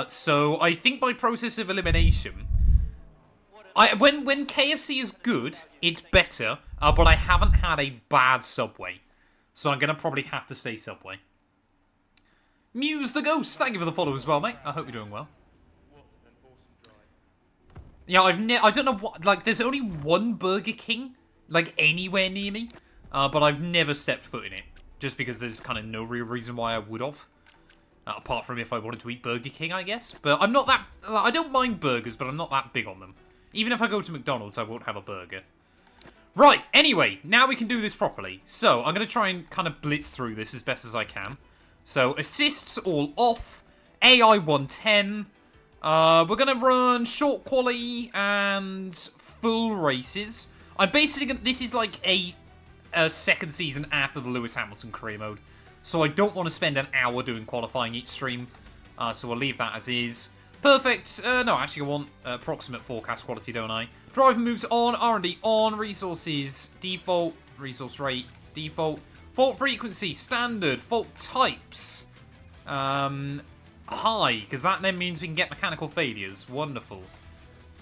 So I think by process of elimination, when KFC is good, it's better. But I haven't had a bad Subway, so I'm gonna probably have to say Subway. Muse the Ghost, thank you for the follow as well, mate. I hope you're doing well. Yeah, I don't know what, like, there's only one Burger King, like, anywhere near me, but I've never stepped foot in it, just because there's kind of no real reason why I would have, apart from if I wanted to eat Burger King, I guess, but I'm not that, I don't mind burgers, but I'm not that big on them. Even if I go to McDonald's, I won't have a burger. Right, anyway, now we can do this properly. So, I'm going to try and kind of blitz through this as best as I can. So, assists all off, AI 110, we're going to run short quality and full races. I'm basically going to... This is like a second season after the Lewis Hamilton career mode. So I don't want to spend an hour doing qualifying each stream. So we'll leave that as is. Perfect. No, actually I want approximate forecast quality, don't I? Driver moves on, R&D on, resources, default, resource rate, default. Fault frequency, standard, fault types. High, because that then means we can get mechanical failures. Wonderful.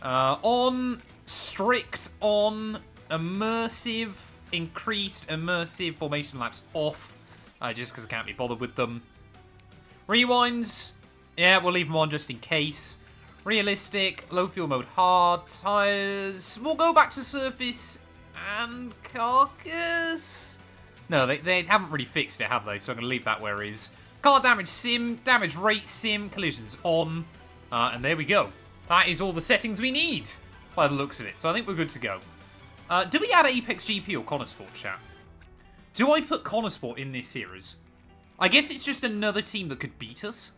On, strict, on, immersive, increased, immersive, formation laps off. Just because I can't be bothered with them. Rewinds, yeah, we'll leave them on just in case. Realistic, low fuel mode hard, tires. We'll go back to surface and carcass. No, they haven't really fixed it, have they? So I'm going to leave that where it is. Car damage sim, damage rate sim, collisions on. And there we go. That is all the settings we need by the looks of it. So I think we're good to go. Do we add Apex GP or Connor Sport, chat? Do I put Connor Sport in this series? I guess it's just another team that could beat us.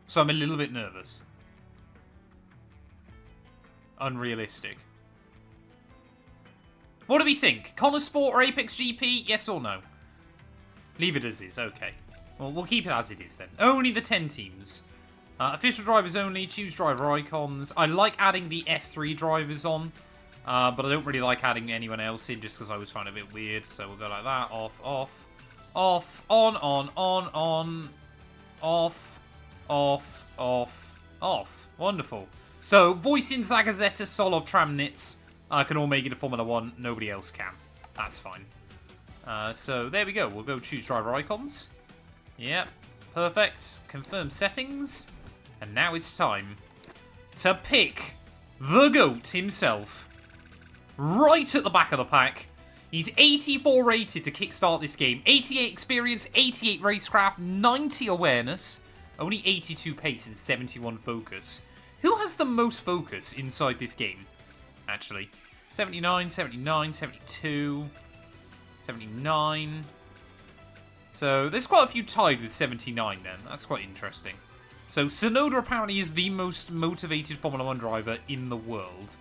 So I'm a little bit nervous. Unrealistic. What do we think? Connor Sport or Apex GP? Yes or no? Leave it as is. Okay. Well, we'll keep it as it is then. Only the 10 teams. Official drivers only. Choose driver icons. I like adding the F3 drivers on. But I don't really like adding anyone else in just because I always find it a bit weird. So we'll go like that. Off, off, off, on, off, off, off, off. Wonderful. So, Voicing, Zagazeta, Solov, Tramnitz can all make it to Formula 1. Nobody else can. That's fine. So, there we go. We'll go choose driver icons. Yep. Perfect. Confirm settings. And now it's time to pick the GOAT himself. Right at the back of the pack. He's 84 rated to kickstart this game. 88 experience, 88 racecraft, 90 awareness, only 82 pace and 71 focus. Who has the most focus inside this game, actually? 79, 79, 72, 79. So there's quite a few tied with 79 then. That's quite interesting. So Tsunoda apparently is the most motivated Formula 1 driver in the world.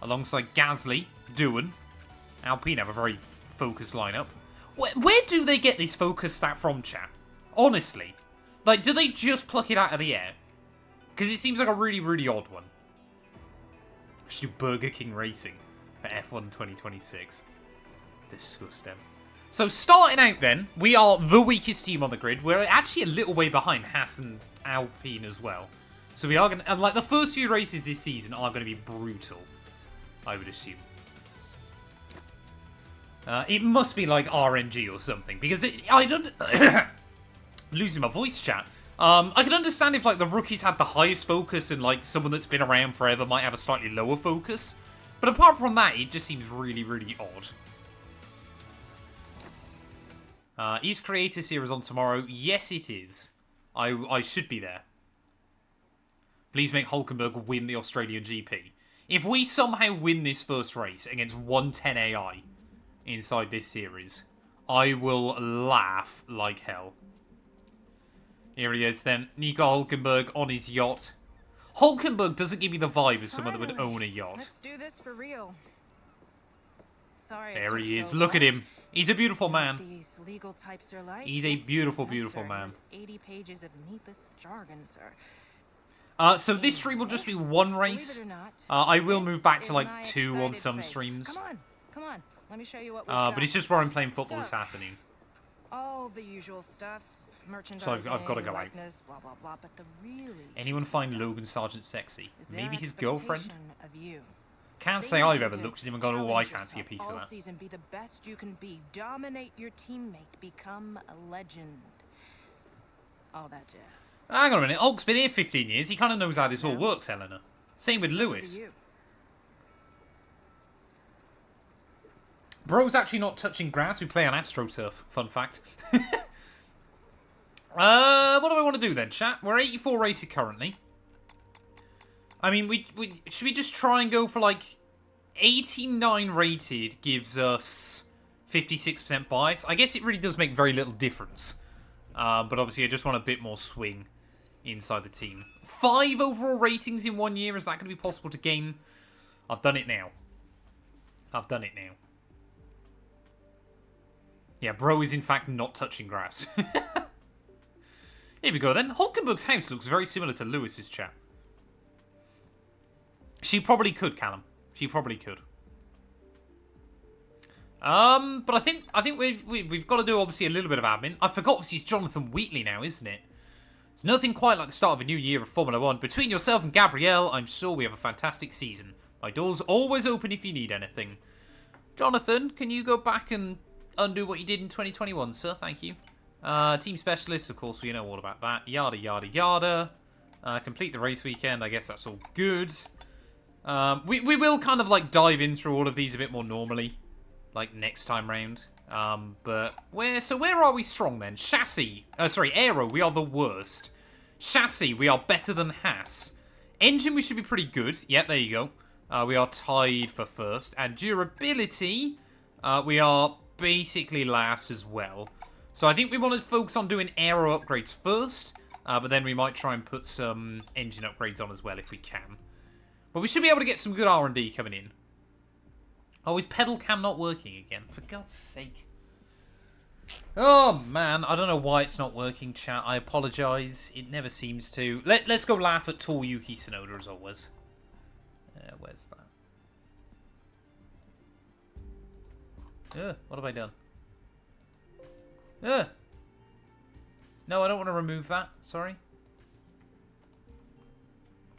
Alongside Gasly, Doohan, Alpine have a very focused lineup. Where do they get this focus stat from, chat? Honestly. Like, do they just pluck it out of the air? Because it seems like a really, really odd one. We should do Burger King Racing for F1 2026. Disgusting. So, starting out then, we are the weakest team on the grid. We're actually a little way behind Haas and Alpine as well. So we are going to... Like, the first few races this season are going to be brutal, I would assume. It must be like RNG or something, because I don't... Losing my voice, chat. I can understand if, like, the rookies had the highest focus and, like, someone that's been around forever might have a slightly lower focus. But apart from that, it just seems really, really odd. Is Creator Series on tomorrow? Yes, it is. I should be there. Please make Hulkenberg win the Australian GP. If we somehow win this first race against 110 AI inside this series, I will laugh like hell. Here he is then. Nico Hulkenberg on his yacht. Hulkenberg doesn't give me the vibe of someone that would own a yacht. Let's do this for real. Sorry. There he is. Look at him. He's a beautiful man. These legal types are like. He's a beautiful, beautiful man. 80 pages of needless jargon, sir. So this stream will just be one race. I will move back to like 2 on some streams. Come on. Let me show you what we've got. But it's just where I'm playing football this afternoon. All the usual stuff. merchandising, I've got to go out. likeness, blah blah blah. But the really Anyone juicy find stuff Logan Sargent sexy? is their Maybe his girlfriend? expectation of you. Can't They say want I've you ever to looked at him and gone, oh, I challenge fancy a yourself piece of all that. season, be the best you can be, dominate your teammate, become a legend. All that jazz. Hang on a minute, Hulk's been here 15 years, he kind of knows how this all Yeah. works, Eleanor. Same with Over Lewis. to you. Bro's actually not touching grass, we play on AstroTurf, fun fact. What do I want to do then, chat? We're 84 rated currently. I mean, should we just try and go for like 89 rated gives us 56% bias? I guess it really does make very little difference. But obviously I just want a bit more swing inside the team. 5 overall ratings in 1 year, is that going to be possible to gain? I've done it now. I've done it now. Yeah, bro is in fact not touching grass. Here we go then. Hulkenberg's house looks very similar to Lewis's, chat. She probably could, Callum. She probably could. But I think we've got to do obviously a little bit of admin. I forgot obviously it's Jonathan Wheatley now, isn't it? It's nothing quite like the start of a new year of Formula 1. Between yourself and Gabrielle, I'm sure we have a fantastic season. My door's always open if you need anything. Jonathan, can you go back and undo what you did in 2021, sir? Thank you. Team specialist, of course, we know all about that. Yada, yada, yada. Complete the race weekend. I guess that's all good. We will kind of like dive in through all of these a bit more normally, like next time round. But where are we strong then? Chassis, aero, we are the worst. Chassis, we are better than Haas. Engine, we should be pretty good. Yep, there you go. We are tied for first. And durability, we are basically last as well. So I think we want to focus on doing aero upgrades first, but then we might try and put some engine upgrades on as well if we can. But we should be able to get some good R&D coming in. Oh, is pedal cam not working again? For God's sake. Oh, man. I don't know why it's not working, chat. I apologise. It never seems to. Let's go laugh at tall Yuki Tsunoda as always. Where's that? What have I done? No, I don't want to remove that. Sorry.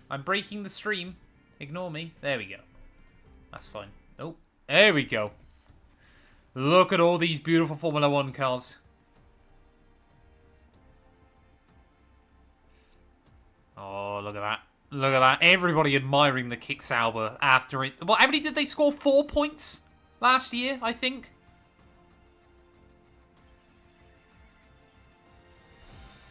I'm breaking the stream. Ignore me. There we go. That's fine. Oh, there we go. Look at all these beautiful Formula 1 cars. Oh, look at that. Look at that. Everybody admiring the Kick Sauber after it. Well, how many did they score? 4 points last year, I think.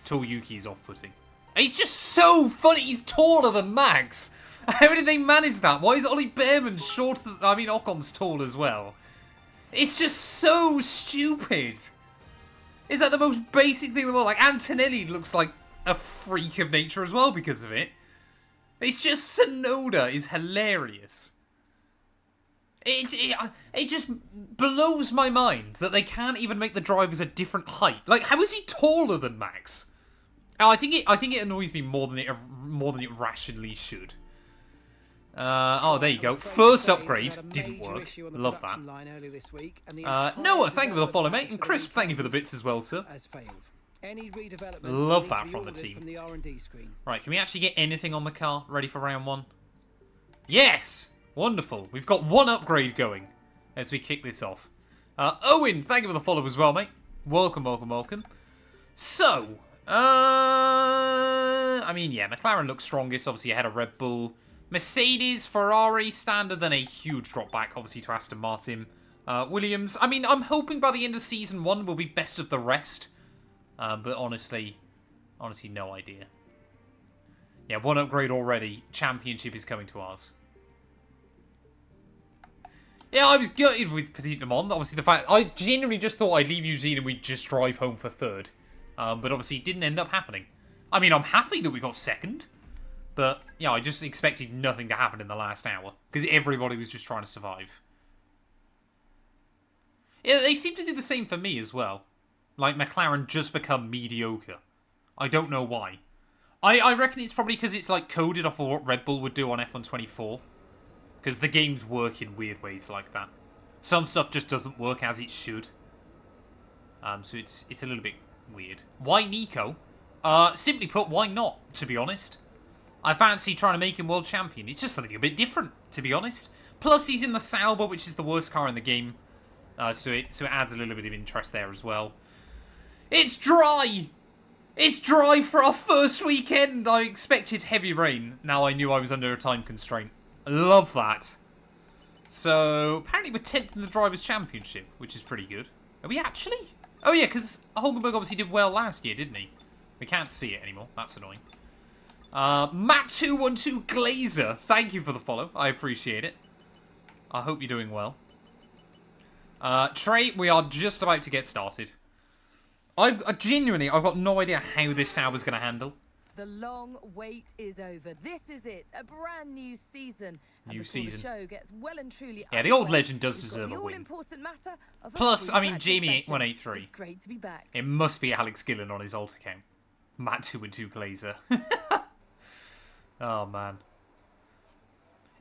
Tall Yuki's off-putting. He's just so funny. He's taller than Max. How did they manage that? Why is Ollie Behrman shorter than... I mean, Ocon's tall as well. It's just so stupid. Is that the most basic thing in the world? Like, Antonelli looks like a freak of nature as well because of it. It's just... Tsunoda is hilarious. It just blows my mind that they can't even make the drivers a different height. Like, how is he taller than Max? I think it annoys me more than it rationally should. Oh, there you go. First upgrade didn't work. Love that. Noah, thank you for the follow, mate. And Chris, thank you for the bits as well, sir. Love that from the team. Right, can we actually get anything on the car ready for round 1? Yes! Wonderful. We've got 1 upgrade going as we kick this off. Owen, thank you for the follow as well, mate. Welcome, welcome, welcome. So, I mean, yeah, McLaren looks strongest, obviously ahead of Red Bull. Mercedes, Ferrari, standard, then a huge drop back, obviously, to Aston Martin. Williams, I mean, I'm hoping by the end of Season 1 we'll be best of the rest. But honestly, no idea. Yeah, 1 upgrade already. Championship is coming to ours. Yeah, I was gutted with Petit Le Mans. Obviously, the fact... I genuinely just thought I'd leave Eugene and we'd just drive home for 3rd. But obviously, it didn't end up happening. I mean, I'm happy that we got 2nd. But, yeah, I just expected nothing to happen in the last hour. Because everybody was just trying to survive. Yeah, they seem to do the same for me as well. Like, McLaren just become mediocre. I don't know why. I reckon it's probably because it's, like, coded off of what Red Bull would do on F1 24. Because the games work in weird ways like that. Some stuff just doesn't work as it should. So it's a little bit weird. Why Nico? Simply put, why not, to be honest? I fancy trying to make him world champion. It's just something a bit different, to be honest. Plus, he's in the Sauber, which is the worst car in the game. So it adds a little bit of interest there as well. It's dry! It's dry for our first weekend! I expected heavy rain. Now I knew I was under a time constraint. I love that. So, apparently we're 10th in the Drivers' Championship, which is pretty good. Are we actually? Oh yeah, because Hulkenberg obviously did well last year, didn't he? We can't see it anymore. That's annoying. Matt212 Glazer, thank you for the follow. I appreciate it. I hope you're doing well. Trey, we are just about to get started. I've got no idea how this Sauber's going to handle. The long wait is over. This is it, a brand new season. New season. The show gets well and truly the old legend does deserve a win. Plus, I mean, Jamie8183. It's great to be back. It must be Alex Gillen on his alt account. Matt212 Glazer. Oh, man.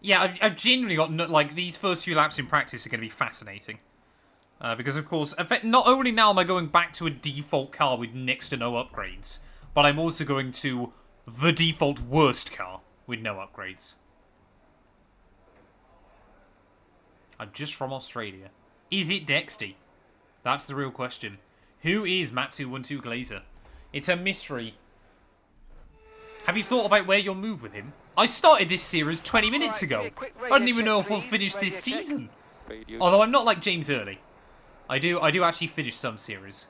Yeah, I've genuinely got, like, these first few laps in practice are going to be fascinating. Because, of course, not only now am I going back to a default car with next to no upgrades, but I'm also going to the default worst car with no upgrades. I'm just from Australia. Is it Dexty? That's the real question. Who is Matt212 Glazer? It's a mystery. Have you thought about where you'll move with him? I started this series 20 minutes ago. I don't even know if we'll finish this season. Although I'm not like James Early. I do actually finish some series.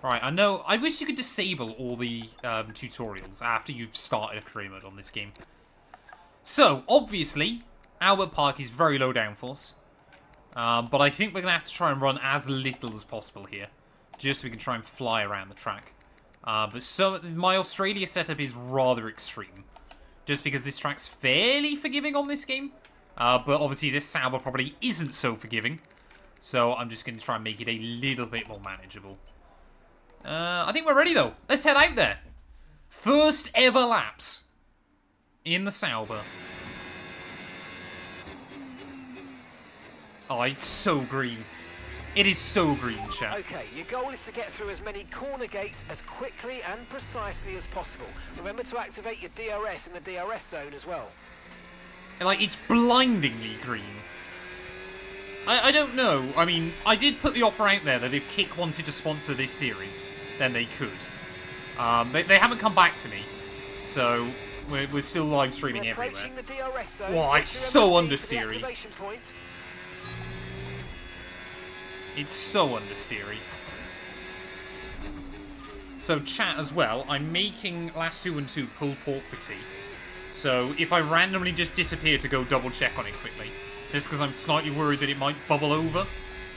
Right, I know. I wish you could disable all the tutorials after you've started a career mode on this game. So, obviously, Albert Park is very low downforce. But I think we're going to have to try and run as little as possible here. Just so we can try and fly around the track. But my Australia setup is rather extreme. Just because this track's fairly forgiving on this game. But obviously this Sauber probably isn't so forgiving. So I'm just going to try and make it a little bit more manageable. I think we're ready though. Let's head out there. First ever laps in the Sauber. Oh, it's so green. It is so green, chat. Okay, your goal is to get through as many corner gates as quickly and precisely as possible. Remember to activate your DRS in the DRS zone as well. Like, it's blindingly green. I don't know. I mean, I did put the offer out there that if Kick wanted to sponsor this series, then they could. They haven't come back to me, so we're still live streaming everywhere. Wow, it's so understeery. It's so understeery. So chat as well, I'm making last 2 and 2 pulled pork for tea. So if I randomly just disappear to go double check on it quickly, just because I'm slightly worried that it might bubble over,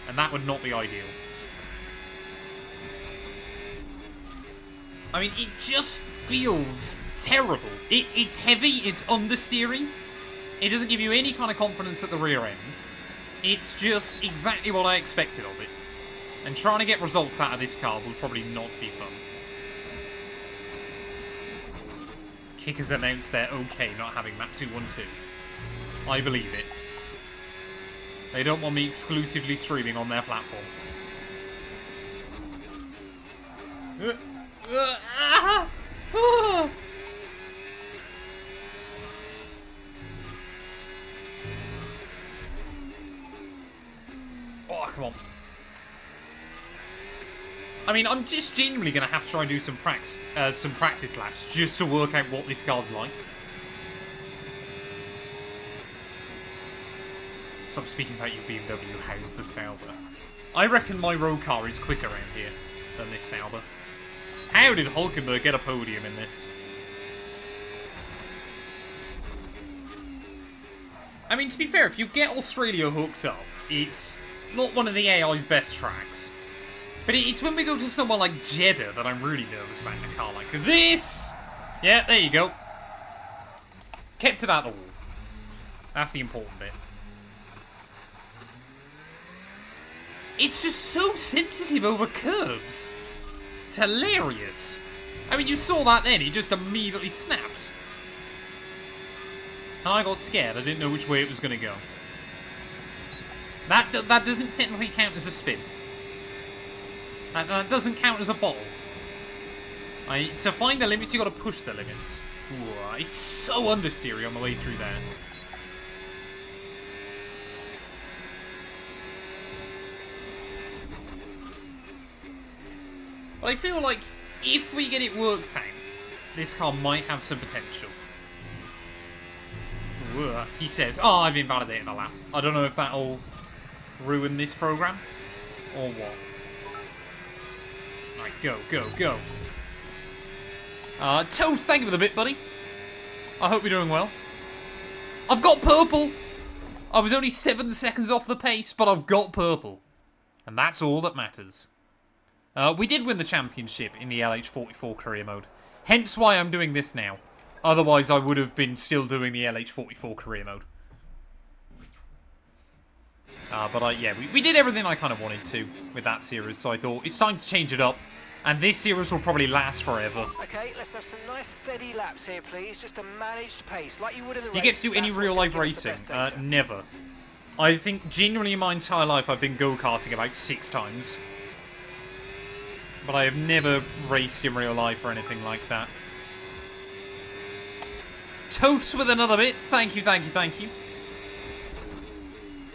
and that would not be ideal. I mean, it just feels terrible. It's heavy, it's understeery. It doesn't give you any kind of confidence at the rear end. It's just exactly what I expected of it. And trying to get results out of this car will probably not be fun. Kick has announced they're okay not having Matt212. I believe it. They don't want me exclusively streaming on their platform. Oh, come on. I mean, I'm just genuinely going to have to try and do some practice laps just to work out what this car's like. Stop speaking about your BMW. How's the Sauber? I reckon my road car is quicker around here than this Sauber. How did Hulkenberg get a podium in this? I mean, to be fair, if you get Australia hooked up, it's not one of the AI's best tracks. But it's when we go to someone like Jeddah that I'm really nervous about a car like this. Yeah, there you go. Kept it out of the wall. That's the important bit. It's just so sensitive over curbs. It's hilarious. I mean, you saw that then. He just immediately snapped. And I got scared. I didn't know which way it was going to go. That doesn't technically count as a spin. That doesn't count as a bottle. To find the limits, you got to push the limits. Ooh, it's so understeery on the way through there. But I feel like if we get it worked out, this car might have some potential. Ooh, he says, "Oh, I've invalidated a lap." I don't know if that'll ruin this program or what. Right, go, go, go. Toast, thank you for the bit, buddy. I hope you're doing well. I've got purple. I was only 7 seconds off the pace, but I've got purple. And that's all that matters. We did win the championship in the LH44 career mode. Hence why I'm doing this now. Otherwise, I would have been still doing the LH44 career mode. But yeah, we did everything I kind of wanted to with that series, so I thought it's time to change it up. And this series will probably last forever. Okay, let's have some nice steady laps here, please. Just a managed pace, like you would in the race. Do you get to do any real-life racing? Never. I think, genuinely in my entire life, I've been go-karting about 6 times. But I have never raced in real life or anything like that. Toast with another bit. Thank you, thank you, thank you.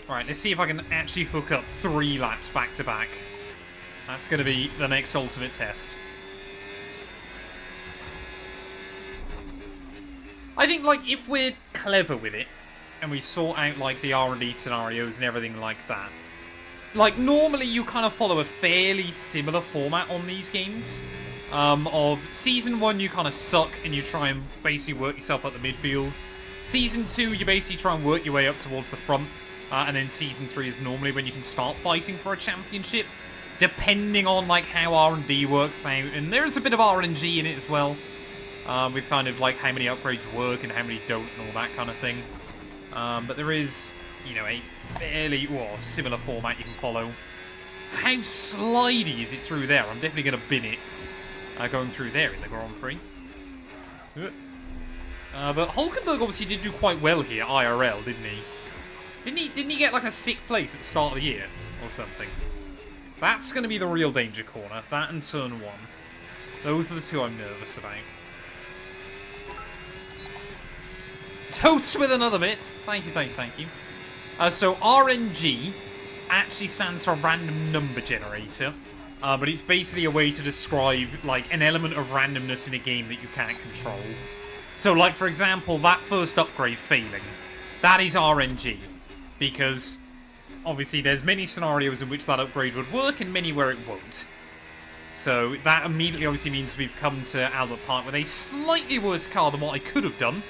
Alright, let's see if I can actually hook up 3 laps back-to-back. That's going to be the next ultimate test. I think, like, if we're clever with it, and we sort out, like, the R&D scenarios and everything like that, like, normally you kind of follow a fairly similar format on these games. Of Season 1, you kind of suck, and you try and basically work yourself up the midfield. Season 2, you basically try and work your way up towards the front. And then Season 3 is normally when you can start fighting for a championship. Depending on, like, how R&D works out. And there is a bit of RNG in it as well. With kind of, like, how many upgrades work and how many don't and all that kind of thing. But there is, you know, a fairly, well, similar format you can follow. How slidey is it through there? I'm definitely going to bin it. Going through there in the Grand Prix. But Hulkenberg obviously did do quite well here, IRL, didn't he? Didn't he get, like, a 6th place at the start of the year? Or something? That's going to be the real danger corner. That and turn 1. Those are the 2 I'm nervous about. Toast with another bit. Thank you, thank you, thank you. So RNG actually stands for Random Number Generator. But it's basically a way to describe, like, an element of randomness in a game that you can't control. So, like, for example, that first upgrade failing. That is RNG. Because obviously there's many scenarios in which that upgrade would work and many where it won't. So that immediately obviously means we've come to Albert Park with a slightly worse car than what I could have done.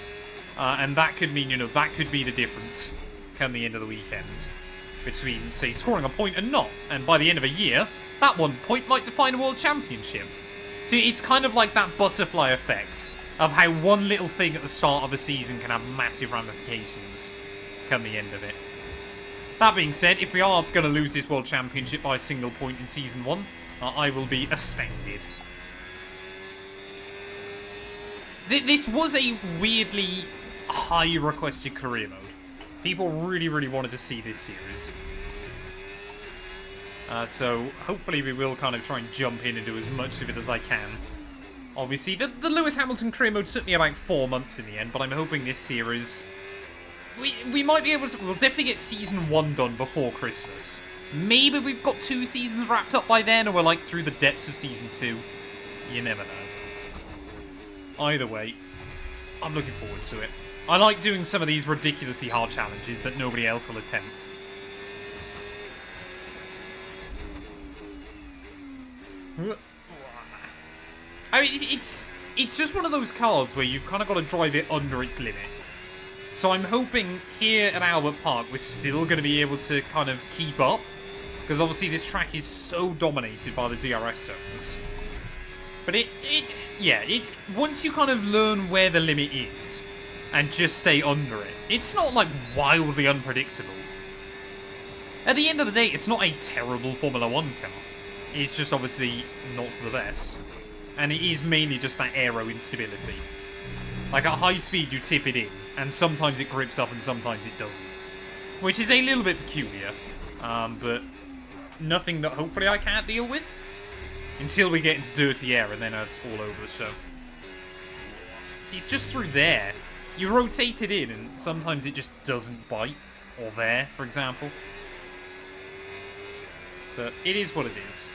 And that could mean, you know, that could be the difference come the end of the weekend. Between, say, scoring a point and not. And by the end of a year, that 1 point might define a world championship. See, it's kind of like that butterfly effect of how one little thing at the start of a season can have massive ramifications come the end of it. That being said, if we are going to lose this World Championship by a single point in Season 1, I will be astounded. This was a weirdly high-requested career mode. People really, really wanted to see this series. So, hopefully we will kind of try and jump in and do as much of it as I can. Obviously, the Lewis Hamilton career mode took me about 4 months in the end, but I'm hoping this series... We might be able to... We'll definitely get Season 1 done before Christmas. Maybe we've got 2 seasons wrapped up by then, or we're, like, through the depths of Season 2. You never know. Either way, I'm looking forward to it. I like doing some of these ridiculously hard challenges that nobody else will attempt. I mean, it's just one of those cars where you've kind of got to drive it under its limit. So I'm hoping here at Albert Park we're still going to be able to kind of keep up. Because obviously this track is so dominated by the DRS zones. But once you kind of learn where the limit is and just stay under it, it's not like wildly unpredictable. At the end of the day, it's not a terrible Formula 1 car. It's just obviously not the best. And it is mainly just that aero instability. Like at high speed you tip it in, and sometimes it grips up and sometimes it doesn't. Which is a little bit peculiar, but nothing that hopefully I can't deal with. Until we get into dirty air and then all over the show. See, it's just through there. You rotate it in and sometimes it just doesn't bite. Or there, for example. But it is what it is.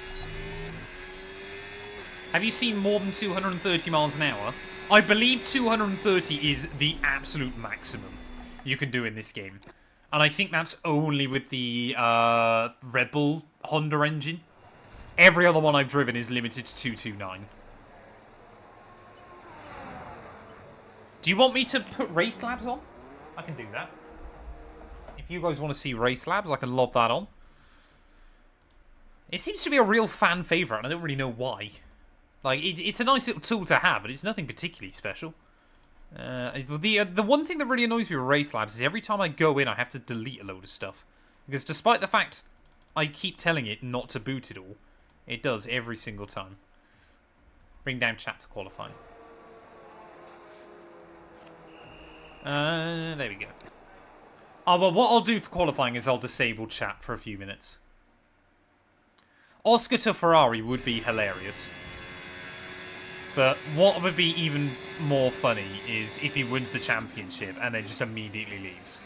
Have you seen more than 230 miles an hour? I believe 230 is the absolute maximum you can do in this game. And I think that's only with the Rebel Honda engine. Every other one I've driven is limited to 229. Do you want me to put race labs on? I can do that. If you guys want to see race labs, I can lob that on. It seems to be a real fan favourite, and I don't really know why. Like, it's a nice little tool to have, but it's nothing particularly special. The one thing that really annoys me with race labs is every time I go in, I have to delete a load of stuff. Because despite the fact I keep telling it not to boot it all, it does every single time. Bring down chat for qualifying. There we go. Oh, well, what I'll do for qualifying is I'll disable chat for a few minutes. Oscar to Ferrari would be hilarious. But what would be even more funny is if he wins the championship and then just immediately leaves.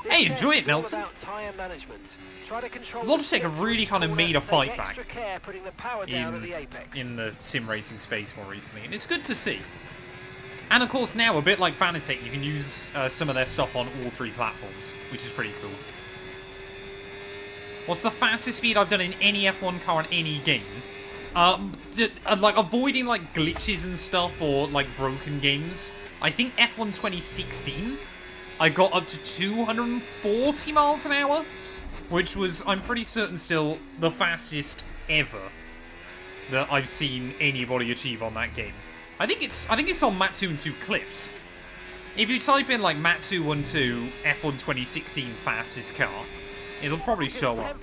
Hey, enjoy it, Nelson. Logitech have really kind of made a fight back in the sim racing space more recently, and it's good to see. And of course now, a bit like Fanatec, you can use some of their stuff on all 3 platforms, which is pretty cool. What's the fastest speed I've done in any F1 car in any game? Like avoiding like glitches and stuff or like broken games. I think F1 2016, I got up to 240 miles an hour, which was, I'm pretty certain, still the fastest ever that I've seen anybody achieve on that game. I think it's on Matt212 clips. If you type in like Matt212 F1 2016 fastest car, it'll probably show up.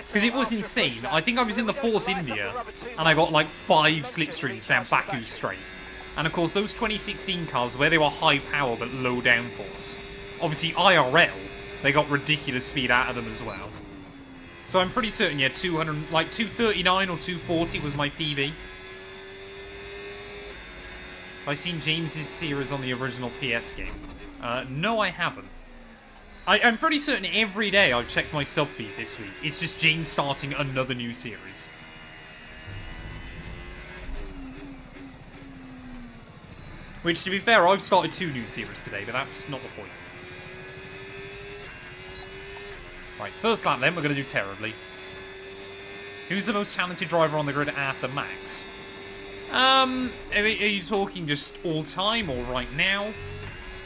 Because it was insane. I think I was in the Force India and I got like 5 slipstreams down Baku straight. And of course those 2016 cars where they were high power but low downforce, obviously IRL, they got ridiculous speed out of them as well. So I'm pretty certain, yeah, 239 or 240 was my PB. I've seen James's series on the original PS game. No, I haven't. I'm pretty certain every day I've checked my sub feed this week. It's just James starting another new series. Which, to be fair, I've started 2 new series today, but that's not the point. Right, first lap then, we're going to do terribly. Who's the most talented driver on the grid after Max? Are you talking just all time or right now?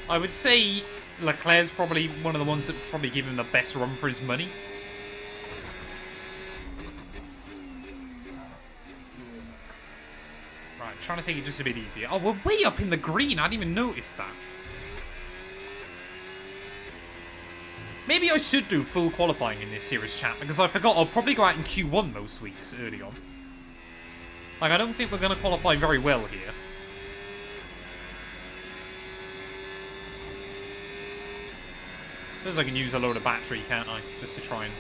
I would say Leclerc's probably one of the ones that probably give him the best run for his money. Right, trying to take it just a bit easier. Oh, we're way up in the green. I didn't even notice that. Maybe I should do full qualifying in this series, chat, because I forgot I'll probably go out in Q1 most weeks early on. Like, I don't think we're going to qualify very well here. Suppose I can use a load of battery, can't I? Just to try and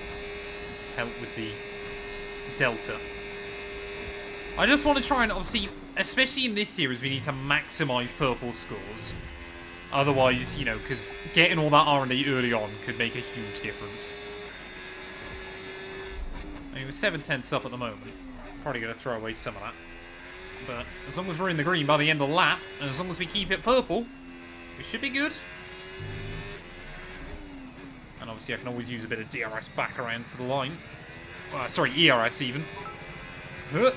help with the delta. I just want to try and, obviously, especially in this series, we need to maximise purple scores. Otherwise, you know, because getting all that R&D early on could make a huge difference. I mean, with 7/10 up at the moment, probably going to throw away some of that. But as long as we're in the green by the end of the lap, and as long as we keep it purple, we should be good. And obviously I can always use a bit of DRS back around to the line. Sorry, ERS even. Alright,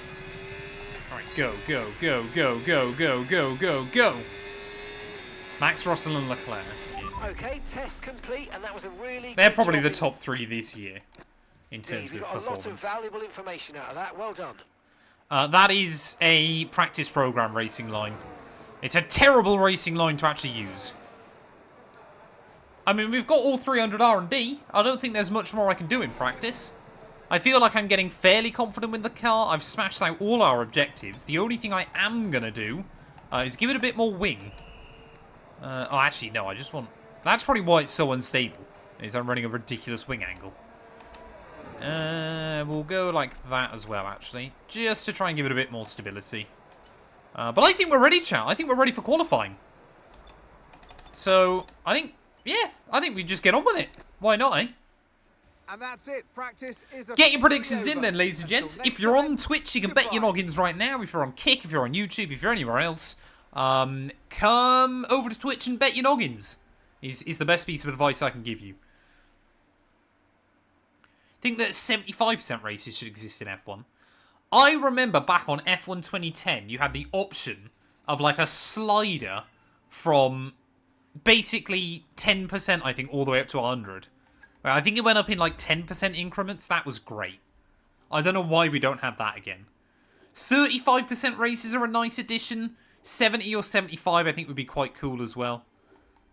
go, go, go, go, go, go, go, go, go. Max, Russell and Leclerc. Yeah. Okay, test complete, and that was a really They're probably the top 3 this year in terms of got performance. a lot of valuable information out of that. Well done. That is a practice program racing line. It's a terrible racing line to actually use. I mean, we've got all 300 R&D. I don't think there's much more I can do in practice. I feel like I'm getting fairly confident with the car. I've smashed out all our objectives. The only thing I am going to do is give it a bit more wing. Oh, actually, no, I just want... That's probably why it's so unstable. Is I'm running a ridiculous wing angle. We'll go like that as well, actually. Just to try and give it a bit more stability. But I think we're ready, chat. I think we're ready for qualifying. So, I think we just get on with it. Why not, eh? And that's it. Practice is Get your predictions in then, ladies and gents. If you're on Twitch, you can bet your noggins right now. If you're on Kick, if you're on YouTube, if you're anywhere else, come over to Twitch and bet your noggins. Is the best piece of advice I can give you. I think that 75% races should exist in F1. I remember back on F1 2010, you had the option of like a slider from basically 10%, I think, all the way up to 100. I think it went up in like 10% increments. That was great. I don't know why we don't have that again. 35% races are a nice addition. 70 or 75 I think would be quite cool as well.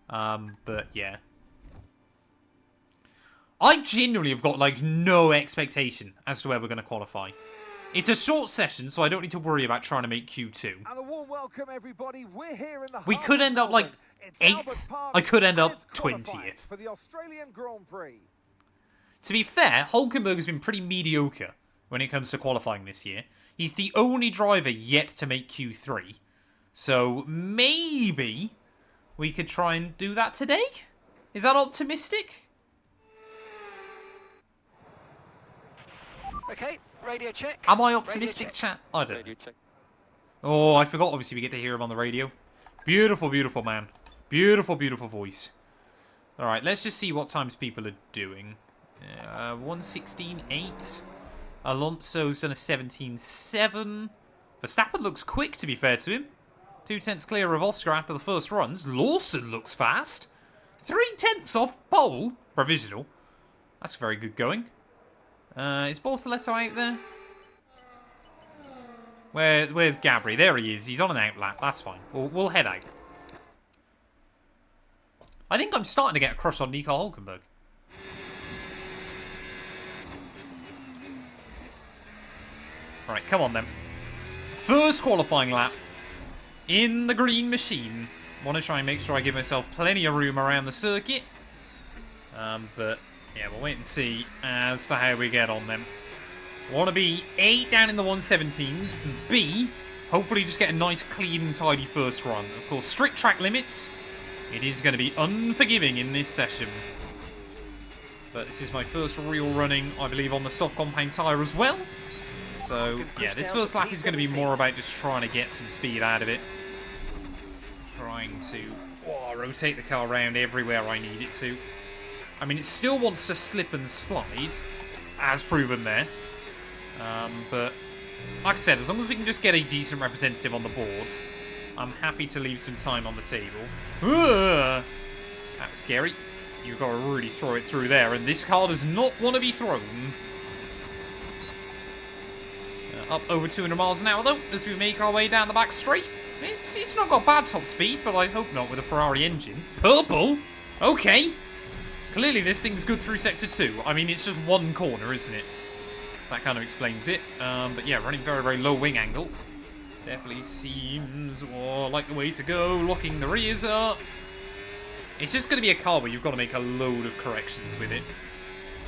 But yeah. I genuinely have got like no expectation as to where we're going to qualify. It's a short session, so I don't need to worry about trying to make Q2. And a warm welcome, everybody. We're here in the We could end up like 8th. I could end up 20th. For the Australian Grand Prix. To be fair, Hulkenberg has been pretty mediocre when it comes to qualifying this year. He's the only driver yet to make Q3. So maybe we could try and do that today? Is that optimistic? Okay, radio check. Am I optimistic, chat? I don't know. Oh, I forgot, obviously, we get to hear him on the radio. Beautiful, beautiful man. Beautiful, beautiful voice. Alright, let's just see what times people are doing. 1:16.8. Alonso's done a 17.7. Verstappen looks quick, to be fair to him. 2/10 clear of Oscar after the first runs. Lawson looks fast. 3/10 off pole. Provisional. That's very good going. Is Bortoletto out there? Where's Gabri? There he is. He's on an outlap. That's fine. We'll head out. I think I'm starting to get a crush on Nico Hulkenberg. Right, come on then. First qualifying lap in the green machine. Want to try and make sure I give myself plenty of room around the circuit. But yeah, we'll wait and see as to how we get on then. Want to be A, down in the 117s, and B, hopefully just get a nice, clean and tidy first run. Of course, strict track limits. It is going to be unforgiving in this session. But this is my first real running, I believe, on the soft compound tyre as well. So, yeah, this first lap is going to be more about just trying to get some speed out of it. Trying to rotate the car around everywhere I need it to. I mean, it still wants to slip and slide, as proven there. But, like I said, as long as we can just get a decent representative on the board, I'm happy to leave some time on the table. That was scary. You've got to really throw it through there, and this car does not want to be thrown. Up over 200 miles an hour, though, as we make our way down the back straight. It's not got bad top speed, but I hope not with a Ferrari engine. Purple? Okay. Clearly this thing's good through Sector 2. I mean, it's just one corner, isn't it? That kind of explains it. But yeah, running very, very low wing angle. Definitely seems like the way to go. Locking the rears up. It's just going to be a car where you've got to make a load of corrections with it.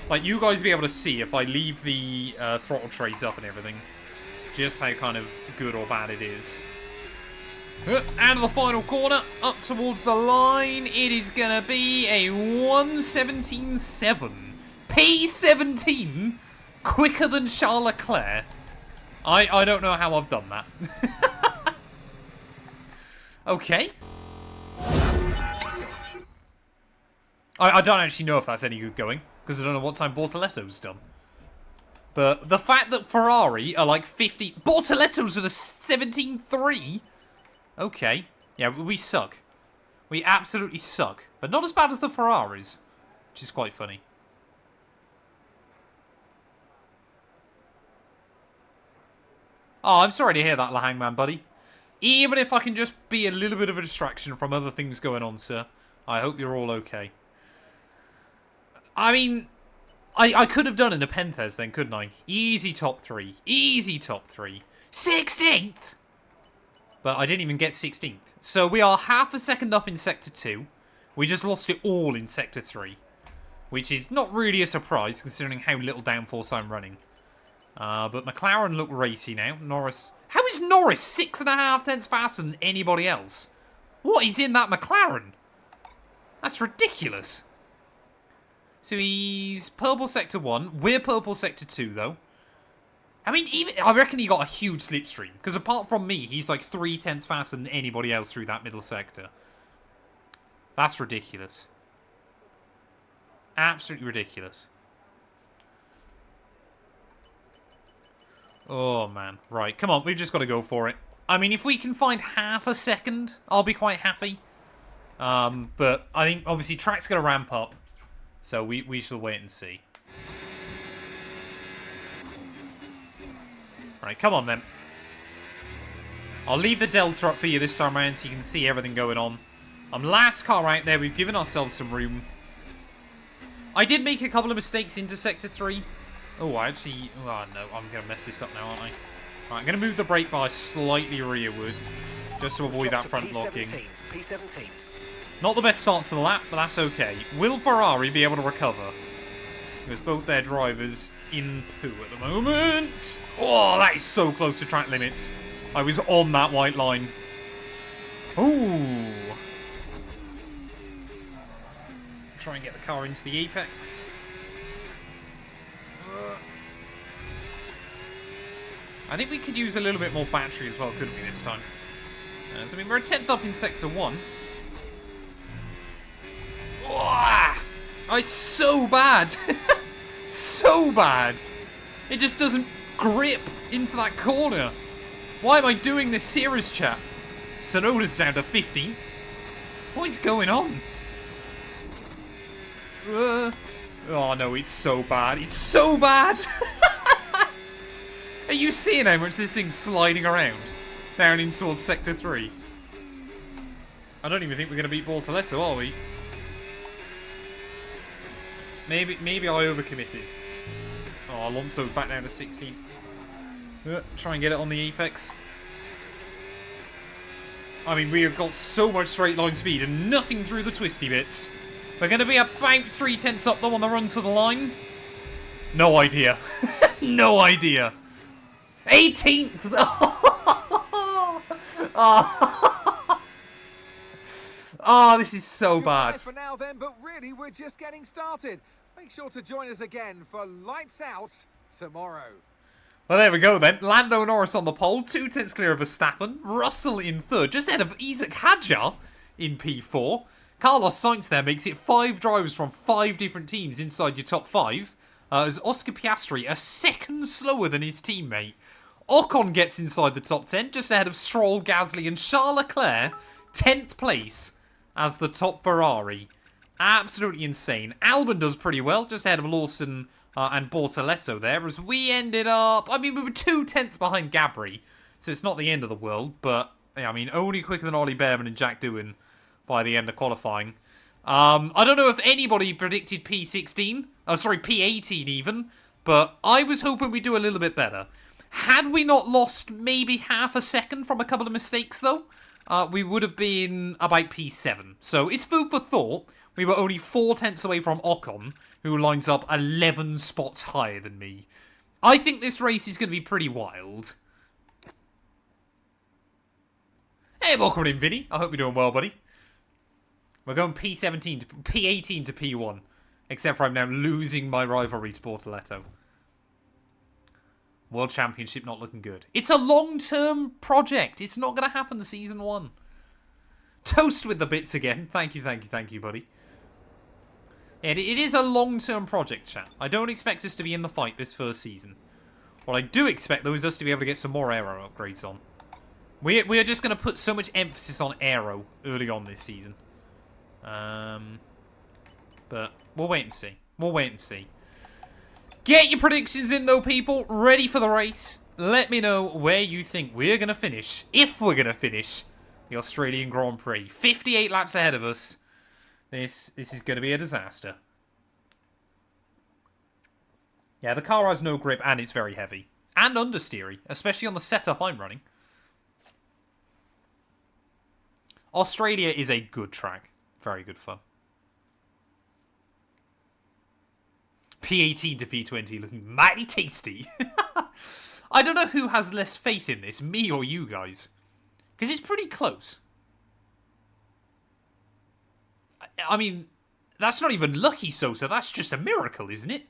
Like, you guys will be able to see if I leave the throttle trace up and everything. Just how kind of good or bad it is. Out of the final corner, up towards the line. It is going to be a 1:17.7. P17, quicker than Charles Leclerc. I don't know how I've done that. Okay. I don't actually know if that's any good going, because I don't know what time Bortoletto's done. But the fact that Ferrari are like 50... Bortoletto's at a 17.3? Okay. Yeah, we suck. We absolutely suck. But not as bad as the Ferraris, which is quite funny. Oh, I'm sorry to hear that, La Hangman, buddy. Even if I can just be a little bit of a distraction from other things going on, sir, I hope you're all okay. I mean, I could have done in a Penthes then, couldn't I? Easy top 3. Easy top 3. 16th! But I didn't even get 16th. So we are half a second up in Sector 2. We just lost it all in Sector 3. which is not really a surprise considering how little downforce I'm running. But McLaren look racy now. Norris... How is Norris 6.5 tenths faster than anybody else? What is in that McLaren? That's ridiculous. So he's purple sector 1. We're purple sector 2, though. I mean, I reckon he got a huge slipstream. Because apart from me, he's like 3 tenths faster than anybody else through that middle sector. That's ridiculous. Absolutely ridiculous. Oh, man. Right, come on. We've just got to go for it. I mean, if we can find half a second, I'll be quite happy. But I think, obviously, track's going to ramp up. So we shall wait and see. Right, come on, then. I'll leave the Delta up for you this time around so you can see everything going on. Last car out there. We've given ourselves some room. I did make a couple of mistakes into Sector 3. Oh, actually... Oh, no. I'm going to mess this up now, aren't I? Right, I'm going to move the brake bar slightly rearwards. Just to avoid that front locking. P17. Not the best start to the lap, but that's okay. Will Ferrari be able to recover? Because both their drivers in poo at the moment. Oh, that is so close to track limits. I was on that white line. Ooh. Try and get the car into the apex. I think we could use a little bit more battery as well, couldn't we, this time? So, I mean, we're a 10th up in Sector 1. Oh, it's so bad. So bad. It just doesn't grip into that corner. Why am I doing this series, chat? Sonoda's down to 15th. What is going on? Oh, no, it's so bad. It's so bad. Are you seeing how much this thing's sliding around? Down in towards Sector 3. I don't even think we're going to beat Bortoletto, are we? Maybe I overcommitted. Oh, Alonso's back down to 16. Try and get it on the apex. I mean, we have got so much straight line speed and nothing through the twisty bits. We're going to be about 3 tenths up though on the run to the line. No idea. No idea. 18th! Oh, this is so bad. For now then, but really we're just getting started. Make sure to join us again for Lights Out tomorrow. Well, there we go then. Lando Norris on the pole, 2 tenths clear of Verstappen. Russell in third, just ahead of Isaac Hadjar in P4. Carlos Sainz there makes it 5 drivers from 5 different teams inside your top 5. As Oscar Piastri a second slower than his teammate. Ocon gets inside the top 10, just ahead of Stroll, Gasly and Charles Leclerc. 10th place as the top Ferrari. Absolutely insane. Albon does pretty well, just ahead of Lawson and Bortoletto there, as we ended up... I mean, we were 2 tenths behind Gabri, so it's not the end of the world, but, yeah, I mean, only quicker than Ollie Behrman and Jack Doohan by the end of qualifying. I don't know if anybody predicted P16, sorry, P18 even, but I was hoping we'd do a little bit better. Had we not lost maybe half a second from a couple of mistakes, though, we would have been about P7. So it's food for thought. We were only 4 tenths away from Ocon, who lines up 11 spots higher than me. I think this race is going to be pretty wild. Hey, welcome in, Vinny. I hope you're doing well, buddy. We're going P17 to P18 to P1. Except for I'm now losing my rivalry to Bortoletto. World Championship not looking good. It's a long-term project. It's not going to happen season 1. Toast with the bits again. Thank you, buddy. It is a long-term project, chat. I don't expect us to be in the fight this first season. What I do expect, though, is us to be able to get some more aero upgrades on. We are just going to put so much emphasis on aero early on this season. But we'll wait and see. Get your predictions in, though, people. Ready for the race. Let me know where you think we're going to finish. If we're going to finish the Australian Grand Prix. 58 laps ahead of us. This is going to be a disaster. Yeah, the car has no grip and it's very heavy. And understeery, especially on the setup I'm running. Australia is a good track. Very good fun. P18 to P20 looking mighty tasty. I don't know who has less faith in this, me or you guys. Because it's pretty close. I mean, that's not even lucky, Sosa. That's just a miracle, isn't it?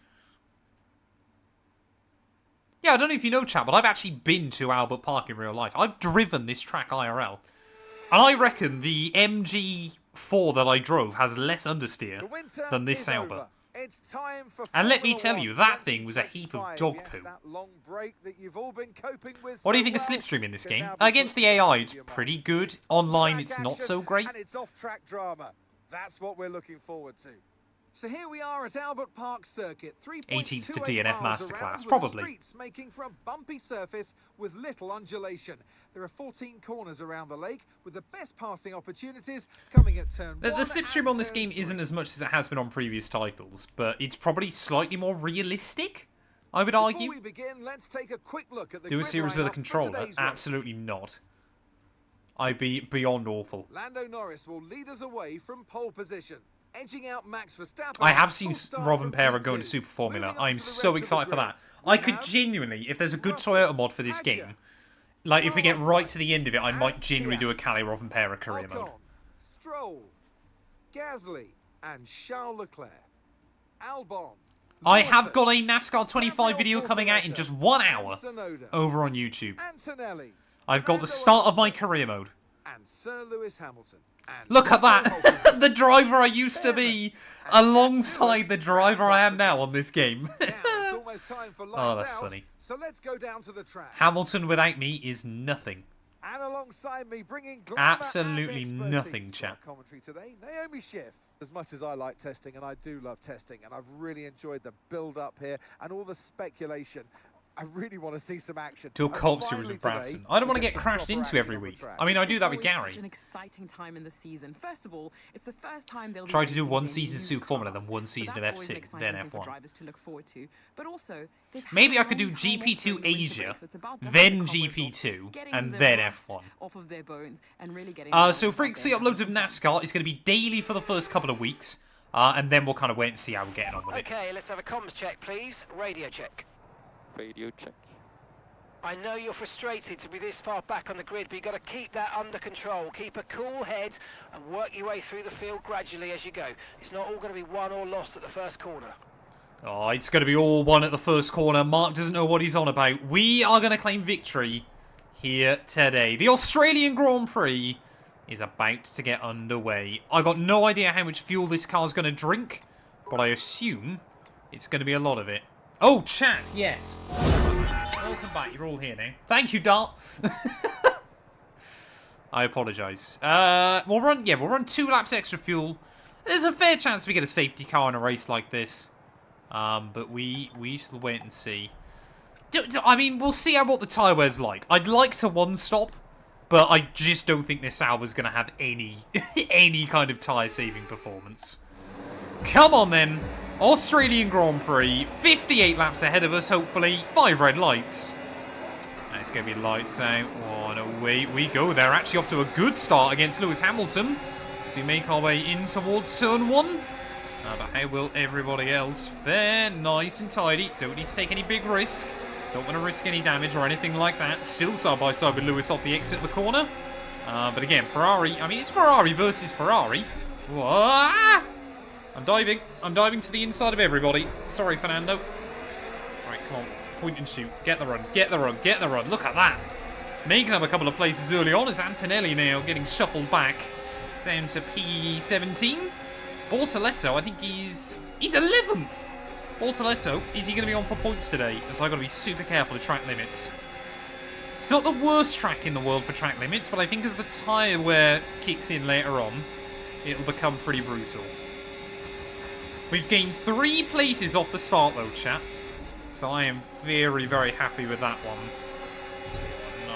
Yeah, I don't know if you know, chat, but I've actually been to Albert Park in real life. I've driven this track IRL. And I reckon the MG4 that I drove has less understeer than this Albert. It's time for and let me tell you, that thing was a heap of dog poo. What do you think of Slipstream in this game? Against the AI, it's pretty good. Online, it's not so great. And it's off-track drama. That's what we're looking forward to. So here we are at Albert Park Circuit, 18th to DNF Masterclass, with probably. Streets making for a bumpy surface with little undulation. There are 14 corners around the lake, with the best passing opportunities coming at turn 1 The slipstream on this game isn't as much as it has been on previous titles, but it's probably slightly more realistic, I would argue. Before we begin, let's take a quick look at the Do a grid series with a lineup for controller? today's race. Absolutely not. I'd be beyond awful. Lando Norris will lead us away from pole position. Edging out Max Verstappen. I have seen Full start Robin from Pera P2. go into Super Formula. Moving on I'm to the so rest of excited the for that. grid. I could genuinely, if there's a good Toyota mod for this game, like if we get right to the end of it, I might genuinely do a Calais Robin Pera career mode. Ocon, Stroll, Gasly, and Charles Leclerc. Albon. I have got a NASCAR 25 video coming out in just 1 hour Tsunoda, over on YouTube. Antonelli, I've got the start of my career mode. and Sir Lewis Hamilton. And Look at Nico that! Hulkenberg. The driver I used to be alongside the driver I am now on this game. Now it's almost time for Oh, lights that's out, funny. So let's go down to the track. Hamilton without me is nothing. And alongside me, bringing glamour Absolutely and nothing, expertise to our chap. commentary today, Naomi Schiff. As much as I like testing, and I do love testing, and I've really enjoyed the build-up here and all the speculation, I really want to see some action. To a And co-op series finally with Bradson. today, I don't we want to get some crashed proper into action every on the week. track. I mean, I do that with Always Gary. Such an exciting time in the season. First of all, it's the first time they'll be Try to do racing one in season of new Super Formula, cars. then one So season of that's always an F2, exciting then thing for F1. drivers to look forward to. But also, they've had Maybe a I could do long time off GP2 during the winter Asia, break, so it's about dusting then the cobwebs off, GP2, getting and the then rust F1. off of their bones and really getting So them frequency out there uploads of having fun. NASCAR is going to be daily for the first couple of weeks, and then we'll kind of wait and see how we're getting on with it. Okay, let's have a comms check, please. Radio check. Radio check. I know you're frustrated to be this far back on the grid, but you've got to keep that under control. Keep a cool head and work your way through the field gradually as you go. It's not all going to be won or lost at the first corner. Oh, it's going to be all one at the first corner. Mark doesn't know what he's on about. We are going to claim victory here today. The Australian Grand Prix is about to get underway. I got no idea how much fuel this car's going to drink, but I assume it's going to be a lot of it. Oh, chat, yes. Welcome back. You're all here now. Thank you, Dart. I apologise. We'll run 2 laps extra fuel. There's a fair chance we get a safety car in a race like this. But we shall wait and see. I mean, we'll see what the tyre wear's like. I'd like to one-stop, but I just don't think this Sauber's going to have any kind of tyre-saving performance. Come on, then. Australian Grand Prix. 58 laps ahead of us, hopefully. 5 red lights. And it's going to be lights out. Oh, and away we go. They're actually off to a good start against Lewis Hamilton. As we make our way in towards turn 1. But how will everybody else fare? Nice and tidy. Don't need to take any big risk. Don't want to risk any damage or anything like that. Still side by side with Lewis off the exit of the corner. But again, Ferrari. I mean, it's Ferrari versus Ferrari. Whoa! I'm diving to the inside of everybody. Sorry, Fernando. Right, come on. Point and shoot. Get the run. Get the run. Get the run. Look at that. Making up a couple of places early on as Antonelli now getting shuffled back down to P17. Bortoletto, I think he's 11th. Bortoletto, is he going to be on for points today? As I've got to be super careful of track limits. It's not the worst track in the world for track limits, but I think as the tyre wear kicks in later on, it'll become pretty brutal. We've gained 3 places off the start though, chat. So I am very, very happy with that one.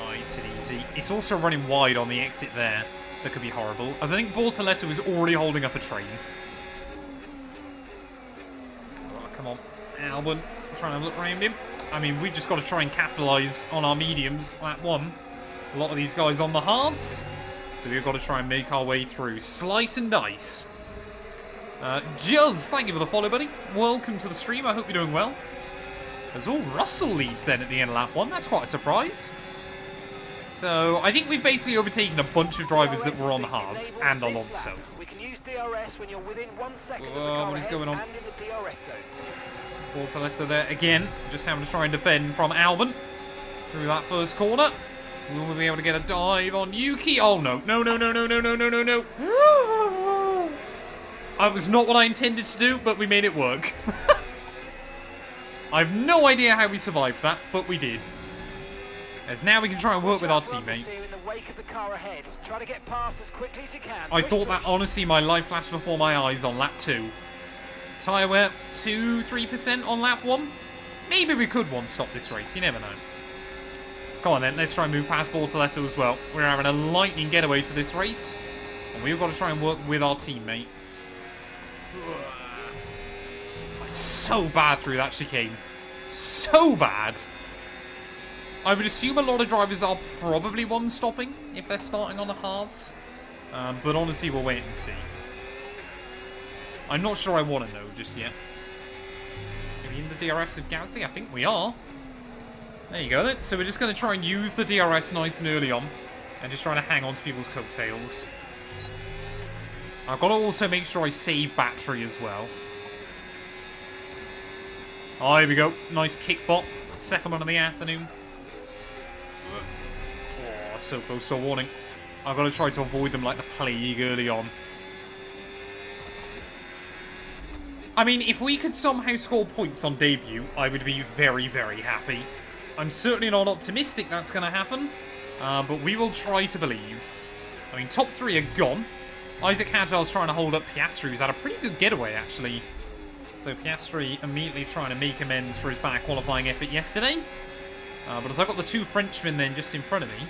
Nice and easy. It's also running wide on the exit there. That could be horrible. As I think Bortoletto is already holding up a train. Oh, come on. Albon, trying to look around him. I mean, we've just got to try and capitalise on our mediums, lap 1. A lot of these guys on the hards. So we've got to try and make our way through. Slice and dice. Juz, thank you for the follow, buddy. Welcome to the stream. I hope you're doing well. There's all Russell leads then at the end of lap 1. That's quite a surprise. So, I think we've basically overtaken a bunch of drivers that were on hards, and Alonso. We can use DRS when you're within 1 second of the car what is going on? and in the DRS zone. Also, Letter there again, just having to try and defend from Albon through that first corner. Will we be able to get a dive on Yuki? Oh no, no, no, no, no, no, no, no, no, no. That was not what I intended to do, but we made it work. I have no idea how we survived that, but we did. As now we can try and work with our teammate. I thought that honestly my life flashed before my eyes on lap 2. Tyre wear 2-3% on lap 1. Maybe we could one-stop this race, you never know. So come on then, let's try and move past Bortoletto as well. We're having a lightning getaway to this race. And we've got to try and work with our teammate. So bad through that chicane. So bad. I would assume a lot of drivers are probably one-stopping if they're starting on the hards. But honestly, we'll wait and see. I'm not sure I want to know just yet. Are we in the DRS of Gasly? I think we are. There you go then. So we're just going to try and use the DRS nice and early on. And just trying to hang on to people's coattails. I've got to also make sure I save battery as well. Oh, here we go. Nice kick bop. Second one of the afternoon. Oh, so close to a warning. I've got to try to avoid them like the plague early on. I mean, if we could somehow score points on debut, I would be very, very happy. I'm certainly not optimistic that's going to happen, but we will try to believe. I mean, top 3 are gone. Isaac Hadjar's trying to hold up Piastri, who's had a pretty good getaway, actually. So Piastri immediately trying to make amends for his bad qualifying effort yesterday. But as I've got the 2 Frenchmen then just in front of me,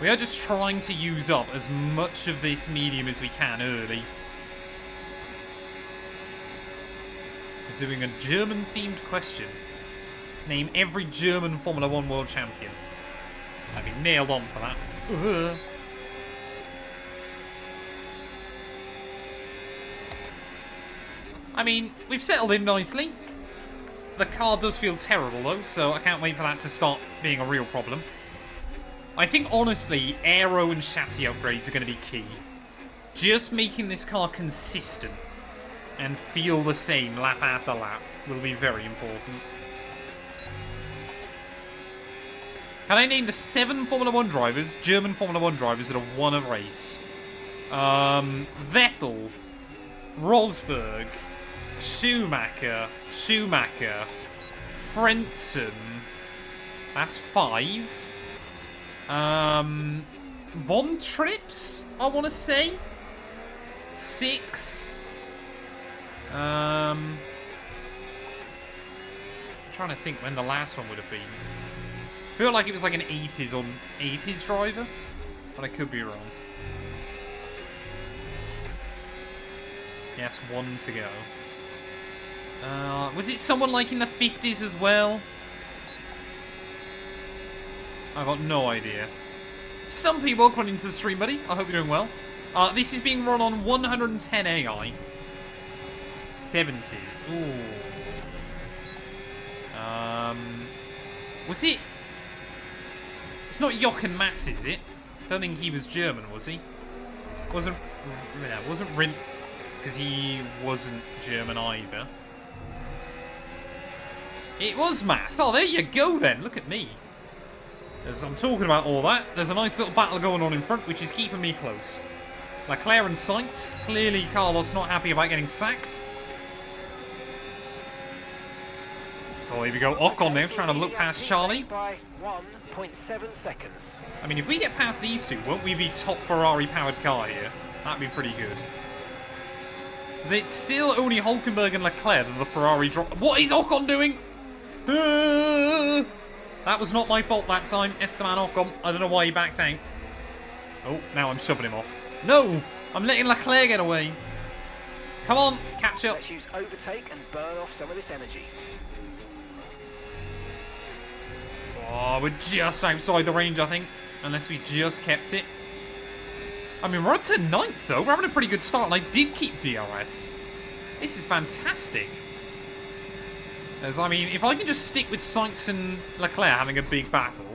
we are just trying to use up as much of this medium as we can early. We're doing a German-themed question. Name every German Formula 1 world champion. I'd be nailed on for that. I mean, we've settled in nicely. The car does feel terrible though, so I can't wait for that to start being a real problem. I think honestly, aero and chassis upgrades are going to be key. Just making this car consistent and feel the same lap after lap will be very important. Can I name the 7 Formula 1 drivers, German Formula 1 drivers that have won a race? Vettel, Rosberg, Schumacher, Frentzen. That's 5. Von Trips, I want to say. 6. I'm trying to think when the last one would have been. I feel like it was like an 80s driver, but I could be wrong. Yes, 1 to go. Was it someone like in the 50s as well? I've got no idea. Stumpy, welcome into the stream, buddy. I hope you're doing well. This is being run on 110 AI. 70s. Ooh. Was it? It's not Jochen Mass, is it? I don't think he was German, was he? Wasn't Rin, because he wasn't German either. It was Mass. Oh, there you go then. Look at me. As I'm talking about all that, there's a nice little battle going on in front, which is keeping me close. Leclerc and Sainz. Clearly, Carlos not happy about getting sacked. So here we go. Ocon now trying to look past Charlie. By 1.7 seconds. I mean, if we get past these two, won't we be top Ferrari-powered car here? That'd be pretty good. Because it's still only Hulkenberg and Leclerc that the Ferrari drop. What is Ocon doing? That was not my fault that time, Esteban Ocon. I don't know why he backed out. Oh, now I'm shoving him off. No! I'm letting Leclerc get away. Come on, catch up. Let's use overtake and burn off some of this energy. Oh, we're just outside the range, I think. Unless we just kept it. I mean, we're up to 9th, though. We're having a pretty good start, and I did keep DRS. This is fantastic. As I mean, if I can just stick with Sainz and Leclerc having a big battle,